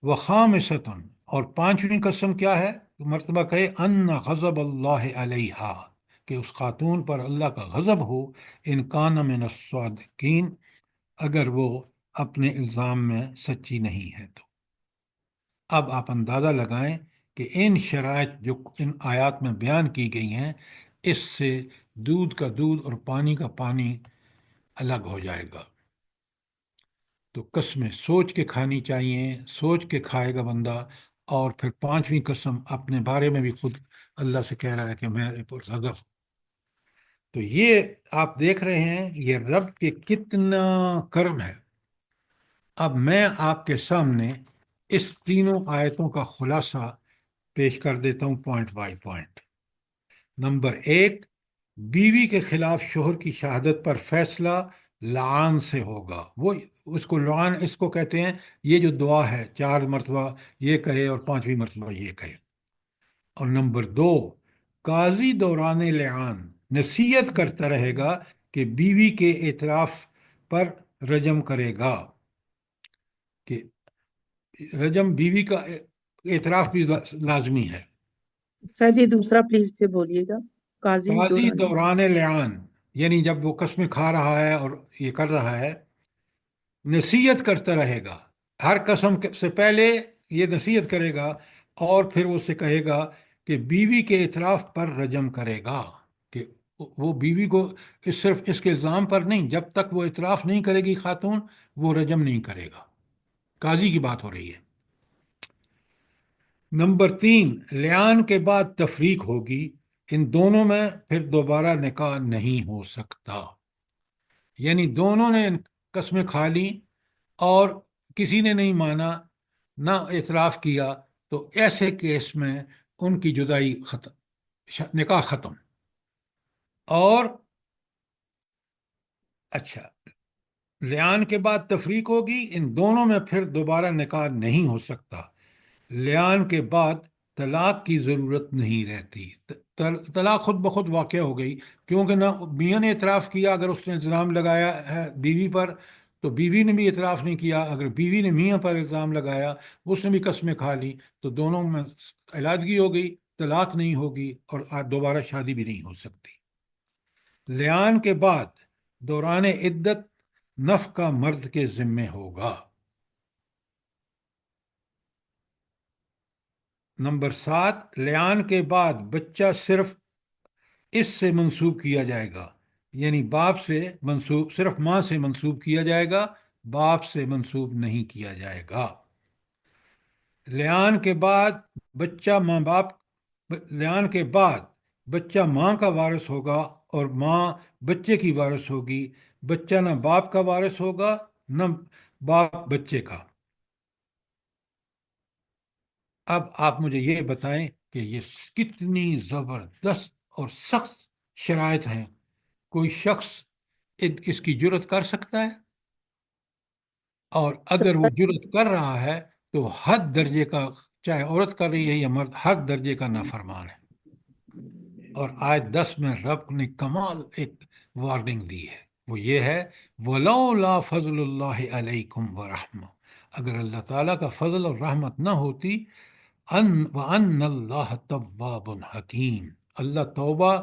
وخامستن، اور 5ویں قسم کیا ہے؟ مرتبہ کہے ان غضب اللہ علیہا، کہ اس خاتون پر اللہ کا غضب ہو ان کان من الصادقین، اگر وہ اپنے الزام میں سچی نہیں ہے تو۔ اب آپ اندازہ لگائیں کہ ان شرائط جو ان آیات میں بیان کی گئی ہیں، اس سے دودھ کا دودھ اور پانی کا پانی الگ ہو جائے گا۔ تو قسمیں سوچ کے کھانی چاہیے، سوچ کے کھائے گا بندہ۔ اور پھر 5ویں قسم اپنے بارے میں بھی خود اللہ سے کہہ رہا ہے کہ میرے پر غضب۔ تو یہ آپ دیکھ رہے ہیں یہ رب کے کتنا کرم ہے۔ اب میں آپ کے سامنے اس تینوں آیتوں کا خلاصہ پیش کر دیتا ہوں پوائنٹ بائی پوائنٹ۔ نمبر 1، بیوی کے خلاف شوہر کی شہادت پر فیصلہ لعان سے ہوگا۔ وہ اس کو لعان اس کو کہتے ہیں، یہ جو دعا ہے 4 مرتبہ یہ کہے اور 5ویں مرتبہ یہ کہے۔ اور نمبر 2، قاضی دوران لعان نصیحت کرتا رہے گا کہ بیوی کے اعتراف پر رجم کرے گا، کہ رجم بیوی کا اعتراف بھی لازمی ہے۔ سر جی دوسرا پلیز پہ بولیے گا۔ قاضی دوران لعان یعنی جب وہ قسمیں کھا رہا ہے اور یہ کر رہا ہے، نصیحت کرتا رہے گا، ہر قسم سے پہلے یہ نصیحت کرے گا، اور پھر وہ سے کہے گا کہ بیوی کے اعتراف پر رجم کرے گا، کہ وہ بیوی کو صرف اس کے الزام پر نہیں، جب تک وہ اعتراف نہیں کرے گی خاتون، وہ رجم نہیں کرے گا۔ قاضی کی بات ہو رہی ہے۔ نمبر 3، لعان کے بعد تفریق ہوگی، ان دونوں میں پھر دوبارہ نکاح نہیں ہو سکتا، یعنی دونوں نے قسمیں کھا لیں اور کسی نے نہیں مانا، نہ اعتراف کیا، تو ایسے کیس میں ان کی جدائی ختم، نکاح ختم۔ اور اچھا، لیان کے بعد تفریق ہوگی، ان دونوں میں پھر دوبارہ نکاح نہیں ہو سکتا۔ لیان کے بعد طلاق کی ضرورت نہیں رہتی، طلاق خود بخود واقع ہو گئی، کیونکہ نہ میاں نے اعتراف کیا اگر اس نے الزام لگایا ہے بیوی پر، تو بیوی نے بھی اعتراف نہیں کیا اگر بیوی نے میاں پر الزام لگایا، اس نے بھی قسمیں کھا لی، تو دونوں میں علیحدگی ہو گئی، طلاق نہیں ہوگی اور دوبارہ شادی بھی نہیں ہو سکتی۔ لیان کے بعد دوران عدت نفقہ مرد کے ذمے ہوگا۔ نمبر 7، لیان کے بعد بچہ صرف اس سے منسوب کیا جائے گا، یعنی باپ سے منسوب، صرف ماں سے منسوب کیا جائے گا، باپ سے منسوب نہیں کیا جائے گا۔ لیان کے بعد لیان کے بعد بچہ ماں کا وارث ہوگا اور ماں بچے کی وارث ہوگی، بچہ نہ باپ کا وارث ہوگا نہ باپ بچے کا۔ اب آپ مجھے یہ بتائیں کہ یہ کتنی زبردست اور سخت شرائط ہیں، کوئی شخص اس کی جرت کر سکتا ہے؟ اور اگر وہ جرت کر رہا ہے تو حد درجے کا، چاہے عورت کر رہی ہے یا مرد، حد درجے کا نافرمان ہے۔ اور آیت 10 میں رب نے کمال ایک وارننگ دی ہے، وہ یہ ہے وَلَوْلَا فَضْلُ اللَّهِ عَلَيْكُمْ وَرَحْمَةُ، اگر اللہ تعالیٰ کا فضل اور رحمت نہ ہوتی، وَأَنَّ اللَّهَ تَوَّابٌ حَكِيمٌ، اللہ توبہ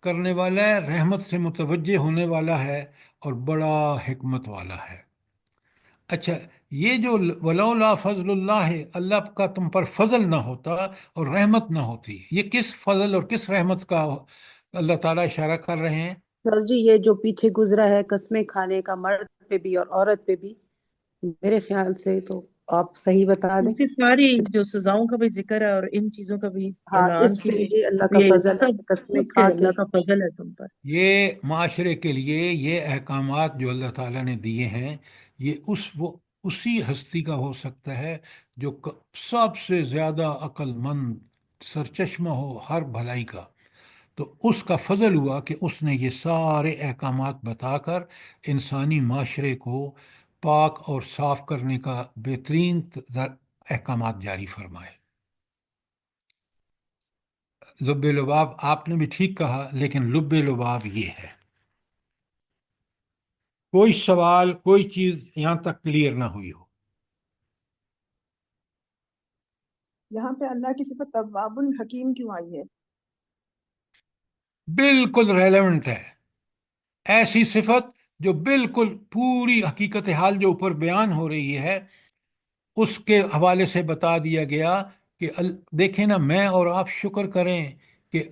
کرنے والا ہے، رحمت سے متوجہ ہونے والا ہے اور بڑا حکمت والا ہے۔ اچھا، یہ جو ولولا فضل اللہ، اللہ کا تم پر فضل نہ ہوتا اور رحمت نہ ہوتی، یہ کس فضل اور کس رحمت کا اللہ تعالیٰ اشارہ کر رہے ہیں؟ سر جی یہ جو پیچھے گزرا ہے قسمیں کھانے کا مرد پہ بھی اور عورت پہ بھی، میرے خیال سے تو آپ صحیح بتا دیں۔ ان سے ساری جو سزاؤں کا بھی ذکر ہے اور ان چیزوں کا بھی ہاں، اعلان اس کی، پہ بھی اللہ کا یہ فضل ہے سب کہ قسمیں سب کے کھا کے۔ اللہ کا فضل ہے تم پر۔ یہ معاشرے کے لیے یہ احکامات جو اللہ تعالیٰ نے دیے ہیں، یہ اسی ہستی کا ہو سکتا ہے جو سب سے زیادہ عقل مند سرچشمہ ہو ہر بھلائی کا، تو اس کا فضل ہوا کہ اس نے یہ سارے احکامات بتا کر انسانی معاشرے کو پاک اور صاف کرنے کا بہترین احکامات جاری فرمائے۔ لب لباب آپ نے بھی ٹھیک کہا، لیکن لب لباب یہ ہے، کوئی سوال، کوئی چیز یہاں تک کلیئر نہ ہوئی ہو؟ یہاں پہ اللہ کی صفت تواب حکیم کیوں آئی ہے؟ بالکل ریلیونٹ ہے، ایسی صفت جو بالکل پوری حقیقت حال جو اوپر بیان ہو رہی ہے اس کے حوالے سے بتا دیا گیا کہ دیکھیں نا، میں اور آپ شکر کریں کہ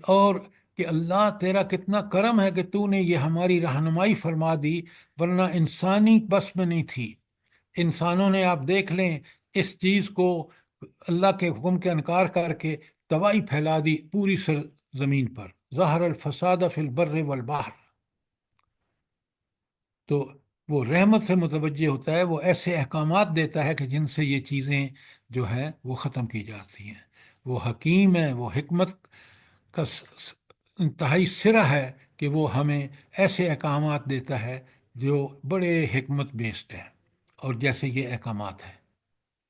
اللہ تیرا کتنا کرم ہے کہ تو نے یہ ہماری رہنمائی فرما دی، ورنہ انسانی بس میں نہیں تھی۔ انسانوں نے، آپ دیکھ لیں، اس چیز کو اللہ کے حکم کے انکار کر کے تباہی پھیلا دی پوری زمین پر، ظہر الفساد فی البر والبحر۔ تو وہ رحمت سے متوجہ ہوتا ہے، وہ ایسے احکامات دیتا ہے کہ جن سے یہ چیزیں جو ہیں وہ ختم کی جاتی ہیں۔ وہ حکیم ہے، وہ حکمت کا انتہائی سرہ ہے کہ وہ ہمیں ایسے احکامات دیتا ہے جو بڑے حکمت بیسڈ ہیں، اور جیسے یہ احکامات ہیں۔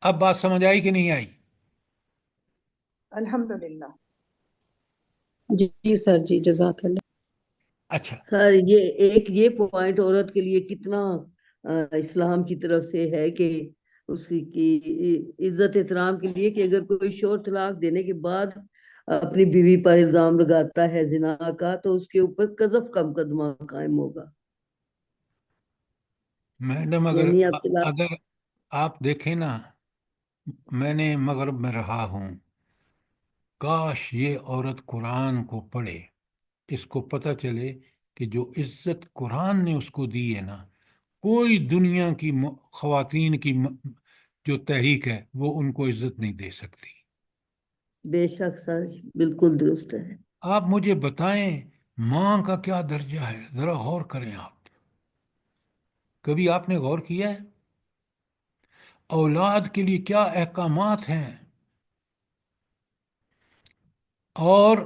اب بات سمجھ آئی کہ نہیں آئی؟ الحمدللہ۔ جی سر جی، جزاک اللہ۔ اچھا سر یہ پوائنٹ عورت کے لیے کتنا اسلام کی طرف سے ہے کہ اس کی عزت احترام کے لیے، کہ اگر کوئی شوہر طلاق دینے کے بعد اپنی بیوی پر الزام لگاتا ہے زنا کا، تو اس کے اوپر قذف کا مقدمہ قائم ہوگا۔ میڈم، یعنی اب طلاق اگر آپ دیکھیں نا، میں نے مغرب میں رہا ہوں، کاش یہ عورت قرآن کو پڑھے، اس کو پتہ چلے کہ جو عزت قرآن نے اس کو دی ہے نا، کوئی دنیا کی خواتین کی جو تحریک ہے وہ ان کو عزت نہیں دے سکتی۔ بے شک سر، بالکل درست ہے۔ آپ مجھے بتائیں ماں کا کیا درجہ ہے، ذرا غور کریں آپ۔ کبھی آپ نے غور کیا ہے اولاد کے لیے کیا احکامات ہیں؟ اور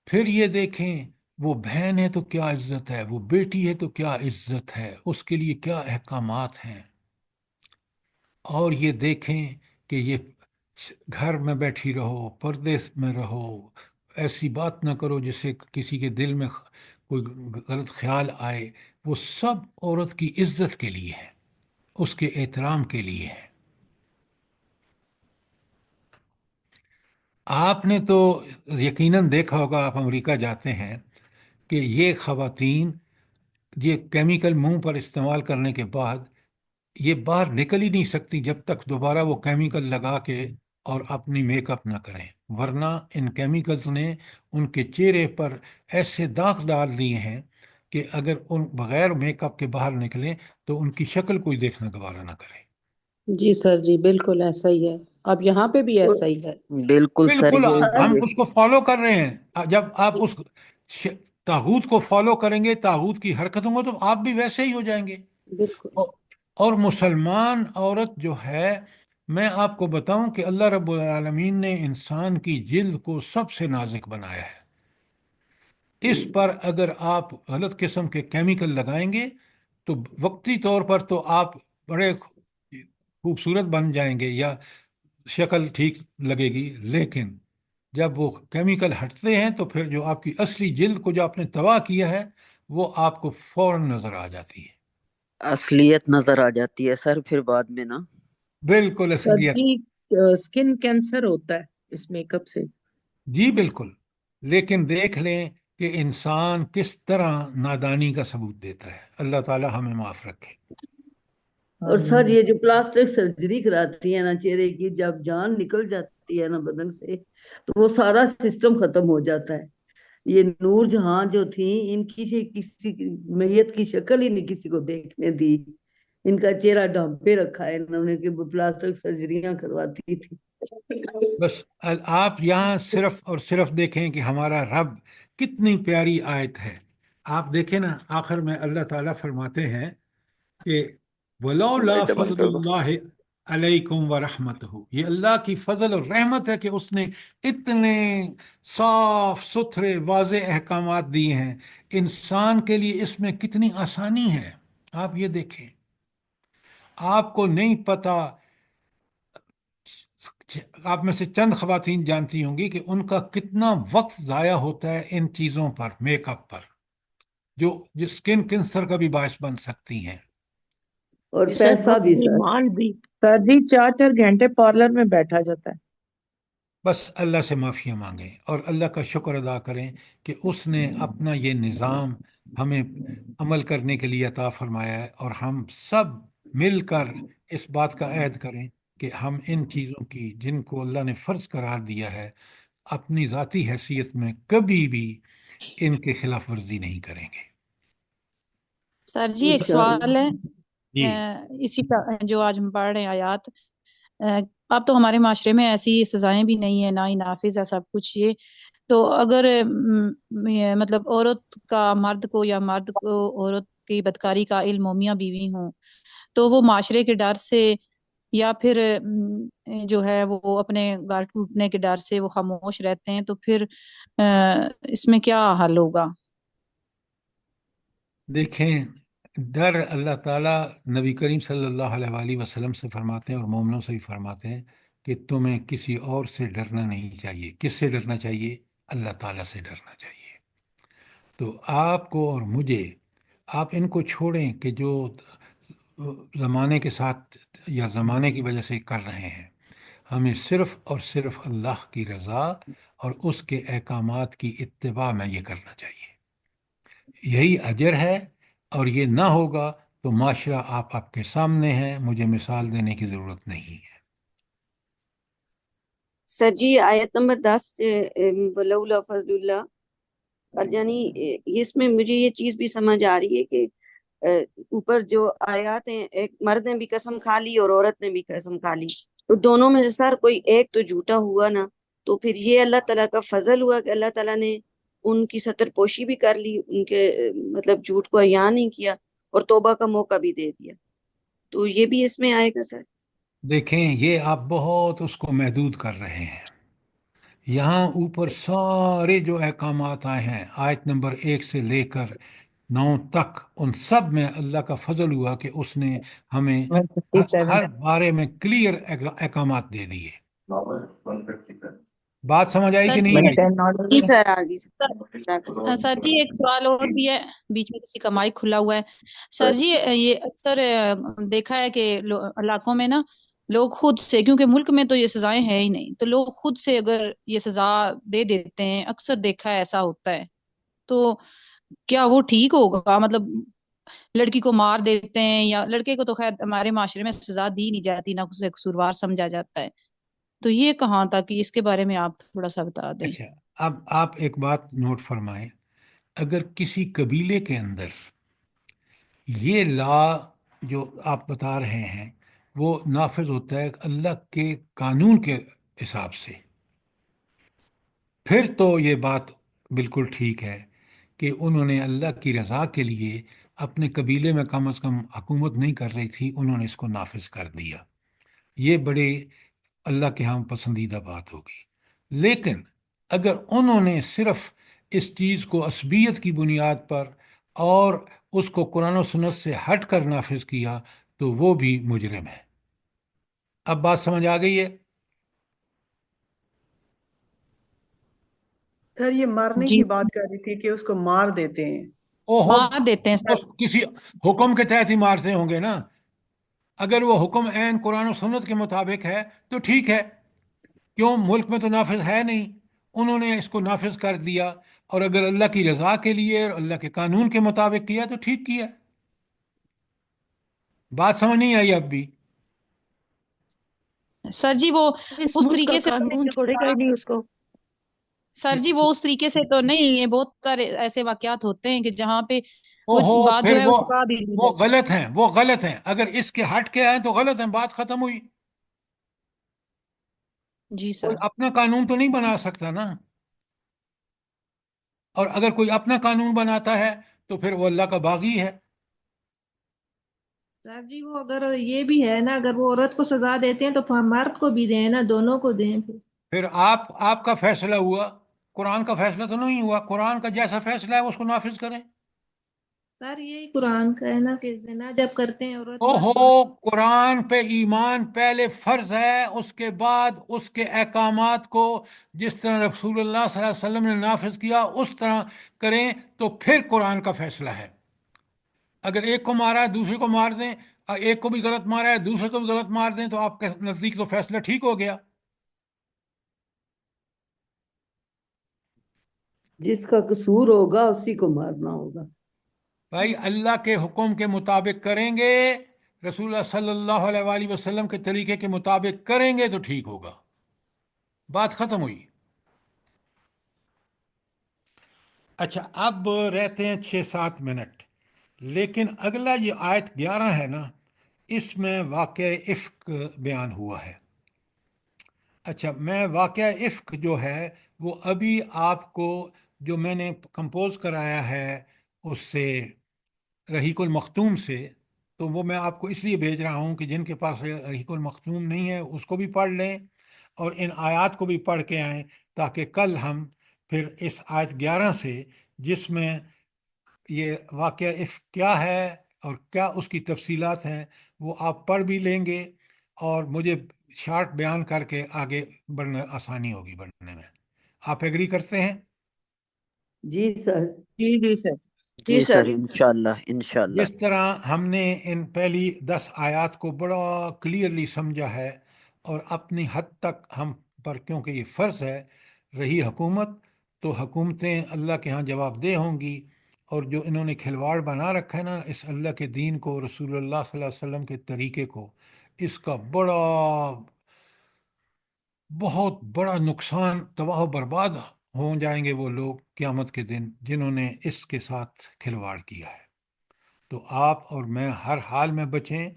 پھر یہ دیکھیں وہ بہن ہے تو کیا عزت ہے، وہ بیٹی ہے تو کیا عزت ہے، اس کے لیے کیا احکامات ہیں۔ اور یہ دیکھیں کہ یہ گھر میں بیٹھی رہو، پردے میں رہو، ایسی بات نہ کرو جس سے کسی کے دل میں کوئی غلط خیال آئے، وہ سب عورت کی عزت کے لیے ہے، اس کے احترام کے لیے ہے۔ آپ نے تو یقیناً دیکھا ہوگا، آپ امریکہ جاتے ہیں، کہ یہ خواتین یہ کیمیکل منہ پر استعمال کرنے کے بعد یہ باہر نکل ہی نہیں سکتی جب تک دوبارہ وہ کیمیکل لگا کے اور اپنی میک اپ نہ کریں، ورنہ ان کیمیکلز نے ان کے چہرے پر ایسے داغ ڈال دیے ہیں کہ اگر ان بغیر میک اپ کے باہر نکلیں تو ان کی شکل کوئی دیکھنا گوارا نہ کرے۔ جی سر جی بالکل ایسا ہی ہے، اب یہاں پہ بھی ایسا ہی ہے۔ بالکل سر بالکل ہم یہ اس کو فالو کر رہے ہیں۔ جب آپ اس طاغوت کو فالو کریں گے، طاغوت کی حرکتوں کو، تو آپ بھی ویسے ہی ہو جائیں گے۔ بالکل اور مسلمان عورت جو ہے، میں آپ کو بتاؤں کہ اللہ رب العالمین نے انسان کی جلد کو سب سے نازک بنایا ہے۔ اس پر اگر آپ غلط قسم کے کیمیکل لگائیں گے تو وقتی طور پر تو آپ بڑے خوبصورت بن جائیں گے یا شکل ٹھیک لگے گی، لیکن جب وہ کیمیکل ہٹتے ہیں تو پھر جو آپ کی اصلی جلد کو جو آپ نے تباہ کیا ہے وہ آپ کو فوراً نظر آ جاتی ہے۔ اصلیت نظر آ جاتی ہے سر پھر بعد میں نا۔ بالکل سر اصلیت۔ جی اسکن کینسر ہوتا ہے اس میک اپ سے۔ جی بالکل، لیکن دیکھ لیں کہ انسان کس طرح نادانی کا ثبوت دیتا ہے۔ اللہ تعالی ہمیں معاف رکھے۔ اور سر یہ جو پلاسٹک سرجری کراتی ہے نا چہرے کی، جب جان نکل جاتی ہے نا بدن سے تو وہ سارا سسٹم ختم ہو جاتا ہے۔ یہ نور جہاں جو تھی، ان کی کسی میت کی شکل ہی نہیں کسی کو دیکھنے دی، ان کا چہرہ ڈھانپے رکھا ہے انہوں نے کہ وہ پلاسٹک سرجریاں کرواتی تھی۔ بس آپ یہاں صرف اور صرف دیکھیں کہ ہمارا رب کتنی پیاری آیت ہے۔ آپ دیکھیں نا، آخر میں اللہ تعالیٰ فرماتے ہیں کہ وَلَوْلَا فَضْلُ اللَّهِ عَلَيْكُمْ وَرَحْمَتُهُ، یہ اللہ کی فضل اور رحمت ہے کہ اس نے اتنے صاف ستھرے واضح احکامات دیے ہیں انسان کے لیے۔ اس میں کتنی آسانی ہے، آپ یہ دیکھیں۔ آپ کو نہیں پتا، آپ میں سے چند خواتین جانتی ہوں گی کہ ان کا کتنا وقت ضائع ہوتا ہے ان چیزوں پر، میک اپ پر، جو اسکن کینسر کا بھی باعث بن سکتی ہیں۔ اور جی سر پیسہ وقت بھی بھی سر۔ مال بھی۔ سر جی 4 4 گھنٹے پارلر میں بیٹھا جاتا ہے۔ بس اللہ سے معافی مانگیں اور اللہ کا شکر ادا کریں کہ اس نے اپنا یہ نظام ہمیں عمل کرنے کے لیے عطا فرمایا ہے، اور ہم سب مل کر اس بات کا عہد کریں کہ ہم ان چیزوں کی جن کو اللہ نے فرض قرار دیا ہے اپنی ذاتی حیثیت میں کبھی بھی ان کے خلاف ورزی نہیں کریں گے۔ سر جی ایک انشاءاللہ۔ سوال ہے، جی اسی کا جو آج ہم پڑھ رہے ہیں آیات، اب تو ہمارے معاشرے میں ایسی سزائیں بھی نہیں ہیں، نہ ہی نافذ ہے سب کچھ یہ تو اگر یہ مطلب عورت کا مرد کو یا مرد کو عورت کی بدکاری کا علم ہو، میاں بیوی ہوں، تو وہ معاشرے کے ڈر سے یا پھر جو ہے وہ اپنے گھر ٹوٹنے کے ڈر سے وہ خاموش رہتے ہیں، تو پھر اس میں کیا حل ہوگا؟ دیکھیں، ڈر اللہ تعالیٰ نبی کریم صلی اللہ علیہ وآلہ وسلم سے فرماتے ہیں اور مومنوں سے بھی فرماتے ہیں کہ تمہیں کسی اور سے ڈرنا نہیں چاہیے۔ کس سے ڈرنا چاہیے؟ اللہ تعالیٰ سے ڈرنا چاہیے۔ تو آپ کو اور مجھے، آپ ان کو چھوڑیں کہ جو زمانے کے ساتھ یا زمانے کی وجہ سے کر رہے ہیں۔ ہمیں صرف اور صرف اللہ کی رضا اور اس کے احکامات کی اتباع میں یہ کرنا چاہیے، یہی اجر ہے۔ اور یہ نہ ہوگا تو معاشرہ آپ کے سامنے ہے، مجھے مثال دینے کی ضرورت نہیں ہے۔ سر جی آیت نمبر 10 ولولا فضل اللہ، اور یعنی اس میں مجھے یہ چیز بھی سمجھ آ رہی ہے کہ اوپر جو آیات ہیں، ایک مرد نے بھی قسم کھا لی اور عورت نے بھی قسم کھا لی، تو دونوں میں سے سر کوئی ایک تو جھوٹا ہوا نا، تو پھر یہ اللہ تعالیٰ کا فضل ہوا کہ اللہ تعالیٰ نے ان کی ستر پوشی بھی کر لی، ان کے مطلب جھوٹ کو عیاں نہیں کیا، اور توبہ کا موقع بھی دے دیا، تو یہ بھی اس میں آئے گا سر؟ دیکھیں، یہ آپ بہت اس کو محدود کر رہے ہیں۔ یہاں اوپر سارے جو احکامات آئے ہیں آیت نمبر 1 سے لے کر 9 تک، ان سب میں اللہ کا فضل ہوا کہ اس نے ہمیں 157 ہر بارے میں کلیئر احکامات دے دیے۔ بات سمجھ آئی سر کہ جی نہیں آئی؟ 110 جی سر، آگے سر جی ایک سوال اور بھی ہے، بیچ میں کسی کا مائک کھلا ہوا ہے۔ سر جی یہ اکثر دیکھا ہے کہ علاقوں میں نا لوگ خود سے، کیونکہ ملک میں تو یہ سزائیں ہیں ہی نہیں، تو لوگ خود سے اگر یہ سزا دے دیتے ہیں، اکثر دیکھا ہے ایسا ہوتا ہے، تو کیا وہ ٹھیک ہوگا؟ مطلب لڑکی کو مار دیتے ہیں، یا لڑکے کو تو خیر ہمارے معاشرے میں سزا دی نہیں جاتی، نہ اسے قصوروار سمجھا جاتا ہے، تو یہ کہاں تک، اس کے بارے میں آپ تھوڑا سا بتا دیں۔ اچھا، اب آپ ایک بات نوٹ فرمائیں، اگر کسی قبیلے کے اندر یہ لا جو آپ بتا رہے ہیں وہ نافذ ہوتا ہے اللہ کے قانون کے حساب سے، پھر تو یہ بات بالکل ٹھیک ہے کہ انہوں نے اللہ کی رضا کے لیے اپنے قبیلے میں کم از کم حکومت نہیں کر رہی تھی، انہوں نے اس کو نافذ کر دیا، یہ بڑے اللہ کے ہاں پسندیدہ بات ہوگی۔ لیکن اگر انہوں نے صرف اس چیز کو عصبیت کی بنیاد پر اور اس کو قرآن و سنت سے ہٹ کر نافذ کیا تو وہ بھی مجرم ہے۔ اب بات سمجھ آ گئی ہے؟ سر یہ مارنے جی کی بات کر رہی تھی کہ اس کو مار دیتے ہیں۔ اوہو، مار دیتے ہیں وہ سر۔ کسی حکم کے تحت ہی مارتے ہوں گے نا۔ اگر وہ حکم عین قرآن و سنت کے مطابق ہے تو ٹھیک ہے، کیوں؟ ملک میں تو نافذ ہے نہیں، انہوں نے اس کو نافذ کر دیا، اور اگر اللہ کی رضا کے لیے اور اللہ کے قانون کے مطابق کیا تو ٹھیک کیا۔ بات سمجھ نہیں آئی اب بھی؟ سر جی وہ اس اس ملک کا طریقے سے تو قانون نہیں چھوڑے گا ہی نہیں اس کو۔ سر جی وہ اس طریقے سے تو نہیں، یہ بہت سارے ایسے واقعات ہوتے ہیں کہ جہاں پہ وہ اوہو، بات پھر جو ہے وہ چھپا بھی دی وہ جاتی غلط ہیں، وہ غلط ہیں، اگر اس کے ہٹ کے آئے تو غلط ہیں، بات ختم ہوئی۔ ہے۔ جی کوئی سر۔ اپنا قانون تو نہیں بنا سکتا نا، اور اگر کوئی اپنا قانون بناتا ہے تو پھر وہ اللہ کا باغی ہے۔ سر جی وہ اگر یہ بھی ہے نا، اگر وہ عورت کو سزا دیتے ہیں تو مرد کو بھی دیں نا، دونوں کو دیں پھر۔ پھر آپ کا فیصلہ ہوا، قرآن کا فیصلہ تو نہیں ہوا، قرآن کا جیسا فیصلہ ہے اس کو نافذ کریں۔ سر یہی قرآن کا ہے نا کہ زنا جب کرتے ہیں عورت مرد اوہو، دونوں۔ قرآن پہ ایمان پہلے فرض ہے، اس کے بعد اس کے احکامات کو جس طرح رسول اللہ صلی اللہ علیہ وسلم نے نافذ کیا اس طرح کریں تو پھر قرآن کا فیصلہ ہے۔ اگر ایک کو مارا ہے دوسرے کو مار دیں، ایک کو بھی غلط مارا ہے دوسرے کو بھی غلط مار دیں، تو آپ کے نزدیک تو فیصلہ ٹھیک ہو گیا۔ جس کا قصور ہوگا اسی کو مارنا ہوگا۔ بھائی اللہ کے حکم کے مطابق کریں گے، رسول اللہ صلی اللہ علیہ وآلہ وسلم کے طریقے کے مطابق کریں گے تو ٹھیک ہوگا، بات ختم ہوئی۔ اچھا، اب رہتے ہیں 6-7 منٹ، لیکن اگلا یہ آیت 11 ہے نا، اس میں واقعہ افک بیان ہوا ہے۔ اچھا، میں واقعہ افک جو ہے وہ ابھی آپ کو جو میں نے کمپوز کرایا ہے اس سے رحیق المختوم سے، تو وہ میں آپ کو اس لیے بھیج رہا ہوں کہ جن کے پاس رحیق المختوم نہیں ہے اس کو بھی پڑھ لیں اور ان آیات کو بھی پڑھ کے آئیں، تاکہ کل ہم پھر اس آیت 11 سے، جس میں یہ واقعہ افک کیا ہے اور کیا اس کی تفصیلات ہیں، وہ آپ پڑھ بھی لیں گے، اور مجھے شارٹ بیان کر کے آگے بڑھنا آسانی ہوگی بڑھنے میں۔ آپ ایگری کرتے ہیں؟ جی سر۔ جی جی سر۔ جی سر، انشاءاللہ انشاءاللہ۔ جس طرح ہم نے ان پہلی 10 آیات کو بڑا کلیئرلی سمجھا ہے، اور اپنی حد تک ہم پر کیونکہ یہ فرض ہے، رہی حکومت تو حکومتیں اللہ کے ہاں جواب دہ ہوں گی، اور جو انہوں نے کھلواڑ بنا رکھا ہے نا اس اللہ کے دین کو، رسول اللہ صلی اللہ علیہ وسلم کے طریقے کو، اس کا بہت بڑا نقصان، تباہ و برباد ہو جائیں گے وہ لوگ قیامت کے دن جنہوں نے اس کے ساتھ کھلواڑ کیا ہے۔ تو آپ اور میں ہر حال میں بچیں،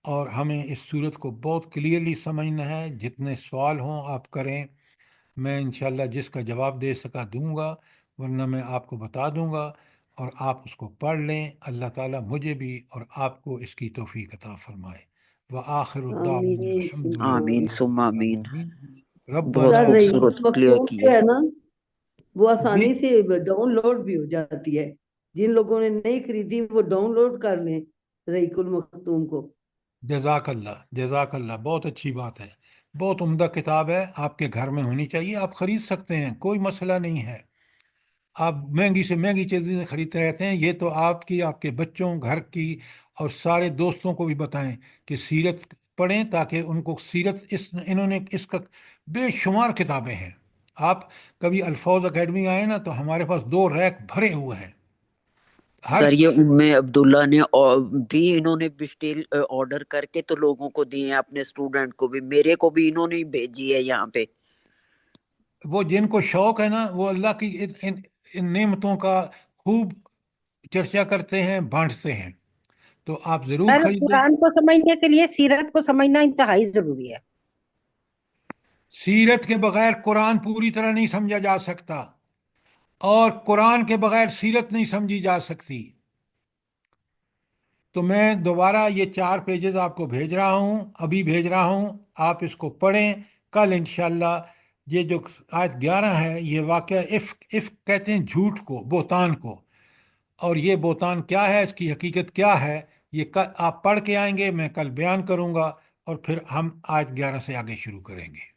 اور ہمیں اس صورت کو بہت کلیئرلی سمجھنا ہے۔ جتنے سوال ہوں آپ کریں، میں انشاءاللہ جس کا جواب دے سکا دوں گا، ورنہ میں آپ کو بتا دوں گا، اور آپ اس کو پڑھ لیں. اللہ تعالیٰ مجھے بھی اور آپ کو اس کی توفیق عطا فرمائے. وآخر الدعوانا آمین الحمد آمین للہ ثم رب آمین. العالمین. بہت ربنا سر یہ خوبصورت کلیئر مختوم کی جو ہے. ہے نا وہ جی آسانی سے ڈاؤن لوڈ بھی ہو جاتی ہے. جن لوگوں نے نہیں خریدی وہ ڈاؤن لوڈ کر لیں رئیق المختوم کو. جزاک اللہ، جزاک اللہ، بہت اچھی بات ہے. بہت عمدہ کتاب ہے، آپ کے گھر میں ہونی چاہیے. آپ خرید سکتے ہیں، کوئی مسئلہ نہیں ہے. آپ مہنگی سے مہنگی چیزیں خریدتے رہتے ہیں. یہ تو آپ کی، آپ کے بچوں، گھر کی اور سارے دوستوں کو بھی بتائیں کہ سیرت پڑھیں تاکہ ان کو سیرت انہوں نے اس کا بے شمار کتابیں ہیں. آپ کبھی الفوظ اکیڈمی آئے نا تو ہمارے پاس 2 ریک بھرے ہوئے ہیں. ہر سر یہ عبداللہ نے بھی انہوں نے بسٹیل آرڈر کر کے تو لوگوں کو دیے ہیں، اپنے اسٹوڈنٹ کو بھی، میرے کو بھی انہوں نے ہی بھیجی ہے یہاں پہ. وہ جن کو شوق ہے نا وہ اللہ کی ان نعمتوں کا خوب چرچا کرتے ہیں، بانٹتے ہیں. تو آپ ضرور سر خریدیں. قرآن کو سمجھنے کے لیے سیرت کو سمجھنا انتہائی ضروری ہے. سیرت کے بغیر قرآن پوری طرح نہیں سمجھا جا سکتا، اور قرآن کے بغیر سیرت نہیں سمجھی جا سکتی. تو میں دوبارہ یہ 4 پیجز آپ کو بھیج رہا ہوں، ابھی بھیج رہا ہوں. آپ اس کو پڑھیں. کل انشاءاللہ یہ جو آیت 11 ہے یہ واقعہ افک کہتے ہیں جھوٹ کو، بہتان کو. اور یہ بہتان کیا ہے، اس کی حقیقت کیا ہے، یہ آپ پڑھ کے آئیں گے، میں کل بیان کروں گا، اور پھر ہم آیت 11 سے آگے شروع کریں گے.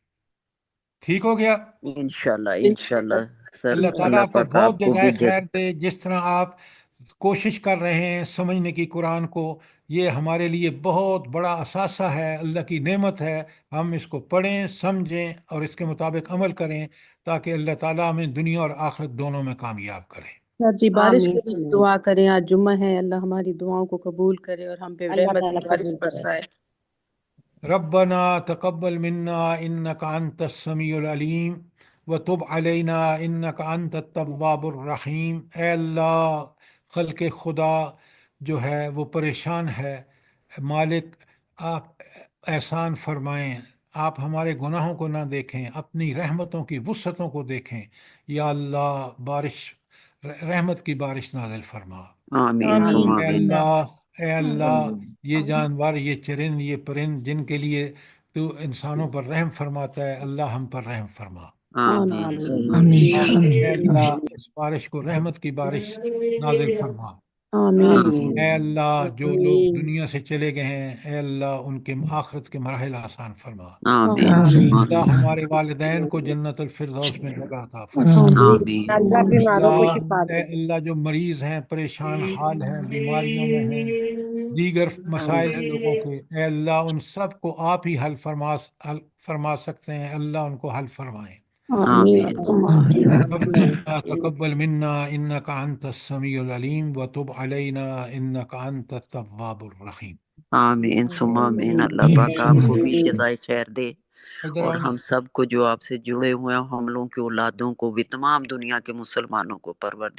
ٹھیک ہو گیا؟ انشاءاللہ انشاءاللہ. سر اللہ تعالیٰ اللہ آپ کو پاک بہت آپ کو جزائے بھی خیر دے. جس طرح آپ کوشش کر رہے ہیں سمجھنے کی قرآن کو، یہ ہمارے لیے بہت بڑا اثاثہ ہے، اللہ کی نعمت ہے. ہم اس کو پڑھیں، سمجھیں اور اس کے مطابق عمل کریں تاکہ اللہ تعالیٰ ہمیں دنیا اور آخرت دونوں میں کامیاب کرے. سر جی بارش آمین کے لیے بھی آمین. دعا کریں. آج جمعہ ہے، اللہ ہماری دعاؤں کو قبول کرے اور ہم پہ اللہ رحمت تعالیٰ کی قبول بارش کرے. برسائے. ربنا تقبل منا انك انت السمیع العلیم وتب علینا انك انت التواب الرحیم. اے اللہ، خلق خدا جو ہے وہ پریشان ہے. مالک، آپ احسان فرمائیں، آپ ہمارے گناہوں کو نہ دیکھیں، اپنی رحمتوں کی وسعتوں کو دیکھیں. یا اللہ، بارش، رحمت کی بارش نازل فرما. آمین ثم آمین اے آمین. اللہ، اے اللہ، آمین. یہ جانور، یہ چرند، یہ پرند جن کے لیے تو انسانوں پر رحم فرماتا ہے، اللہ ہم پر رحم فرما. آمین آمین ثم آمین آمین. اور اے آمین. اللہ اس بارش کو رحمت کی بارش نازل فرما. آمین. آمین اے اللہ جو لوگ آمین دنیا سے چلے گئے ہیں، اے اللہ ان کے آخرت کے مراحل آسان فرما. آمین آمین. ثم اللہ آمین. ہمارے والدین کو جنت الفردوس میں جگہ عطا فرما. آمین. آمین. اللہ بیماروں کو اللہ، شفا اے دے. اللہ جو مریض ہیں، پریشان حال ہیں، بیماریوں میں ہیں، دیگر مسائل ہیں لوگوں کے، اے اللہ ان سب کو آپ ہی حل فرما سکتے ہیں. اللہ ان کو حل فرمائیں. آمین. آمین. ربنا تقبل منا انك انت السمیع العلیم وتب علینا انك انت التواب الرحیم. آمین ثم آمین. اللہ پاک آپ کو بھی جزائے خیر دے، ادھر اور آؤ نا. ہم سب کو جو آپ سے جڑے ہوئے ہیں، ہم لوگوں کی اولادوں کو بھی، تمام دنیا کے مسلمانوں کو پروردگار